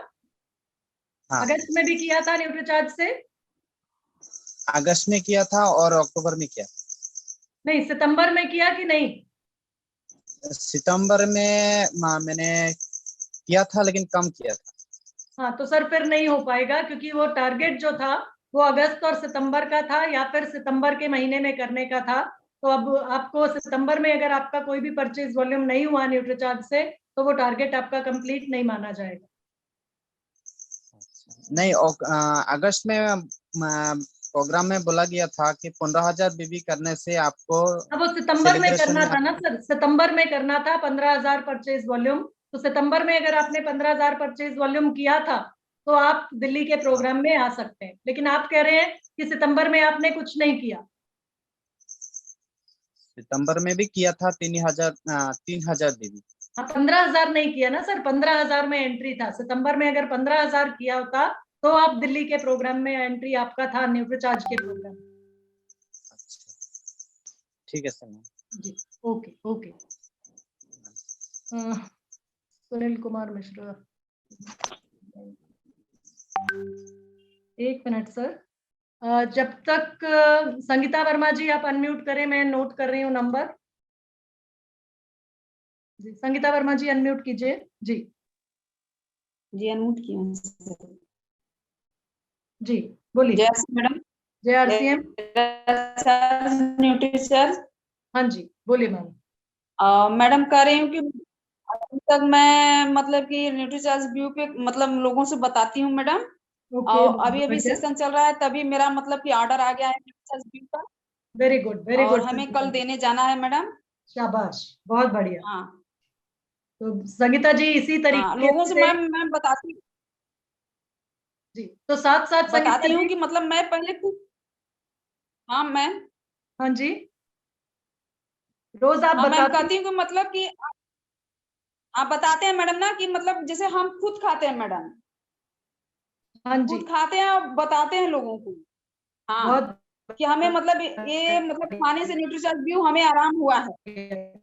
हाँ। अगस्त में भी किया था न्यूट्रीचार्ज से? अगस्त में किया था और अक्टूबर में किया। नहीं, सितंबर में किया कि नहीं? सितंबर में मैंने किया था, लेकिन कम किया था। हाँ, तो सर फिर नहीं हो पाएगा, क्योंकि वो टारगेट जो था वो अगस्त और सितंबर का था, या फिर सितंबर के महीने में करने का था। तो अब आपको सितंबर में अगर आपका कोई भी परचेज वॉल्यूम नहीं हुआ न्यूट्रीचार्ज से, तो वो टारगेट आपका कंप्लीट नहीं माना जाएगा। नहीं, अगस्त में प्रोग्राम में बोला गया था कि 15,000 बीबी करने से आपको अब वो सितंबर में करना था ना सर, सितंबर में करना था 15,000 परचेज वॉल्यूम। तो सितंबर में अगर आपने 15,000 परचेज वॉल्यूम किया था, तो आप दिल्ली के प्रोग्राम में आ सकते हैं। लेकिन आप कह रहे हैं कि सितंबर में आपने कुछ नहीं किया। सितंबर में भी किया था 3,000 बीबी। हाँ, 15,000 नहीं किया ना सर, 15,000 में एंट्री था। सितंबर में अगर 15,000 किया होता, तो आप दिल्ली के प्रोग्राम में एंट्री आपका था, न्यूट्रीचार्ज के प्रोग्राम। ठीक है सर। जी ओके ओके। सुनील कुमार मिश्रा, एक मिनट सर। जब तक संगीता वर्मा जी आप अनम्यूट करें, मैं नोट कर रही हूँ नंबर। जी संगीता वर्मा जी अनम्यूट कीजिए। जी जी अनम्यूट किया। जी बोलिए। जय मैडम। जय आरसीएम। न्यूट्रीचार्ज। हाँ जी बोलिए मैम। मैडम कह रही हूँ कि अभी तक मैं मतलब कि न्यूट्रीचार्ज व्यू पे मतलब लोगों से बताती हूँ मैडम। और अभी सेशन चल रहा है, तभी मेरा मतलब कि ऑर्डर आ गया है न्यूट्रीचार्ज व्यू का। Very good very good. और हमें कल देने जाना है मैडम। शाबाश, बहुत बढ़िया। हाँ, तो संगीता जी इसी तरीके लोगों से मैं बताती जी, तो साथ साथ बताती हूँ कि मतलब मैं पहले हाँ मैम। हाँ जी, रोज आप मैं कहती हूँ कि मतलब कि आप बताते हैं मैडम ना कि मतलब जैसे हम खुद खाते हैं मैडम। हाँ जी, खुद खाते हैं और बताते हैं लोगों को। हाँ, कि हमें मतलब ये मतलब खाने से न्यूट्रीचार्ज व्यू हमें आराम हुआ है।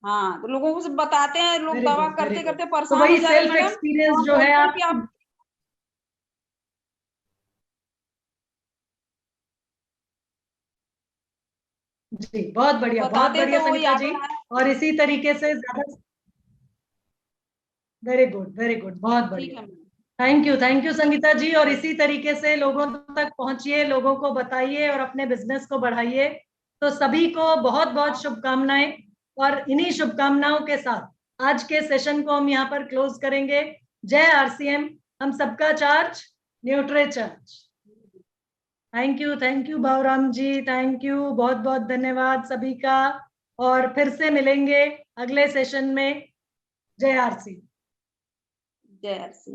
हाँ, तो लोगों को बताते हैं, लोग दवा करते करते तो परेशान वही हो जाते हैं सेल्फ मैडम। एक्सपीरियंस जो है आप जी, बहुत बढ़िया संगीता जी। और इसी तरीके से ज्यादा वेरी गुड बहुत बढ़िया। थैंक यू संगीता जी। और इसी तरीके से लोगों तक पहुंचिए, लोगों को बताइए और अपने बिजनेस को बढ़ाइए। तो सभी को बहुत बहुत शुभकामनाएं, और इन्हीं शुभकामनाओं के साथ आज के सेशन को हम यहाँ पर क्लोज करेंगे। जय आरसीएम, हम सबका charge, Nutricharge. Thank you Bhavram ji, thank you, बहुत बहुत धन्यवाद सभी का। और फिर से मिलेंगे अगले सेशन में। जय आरसी। जय आरसी।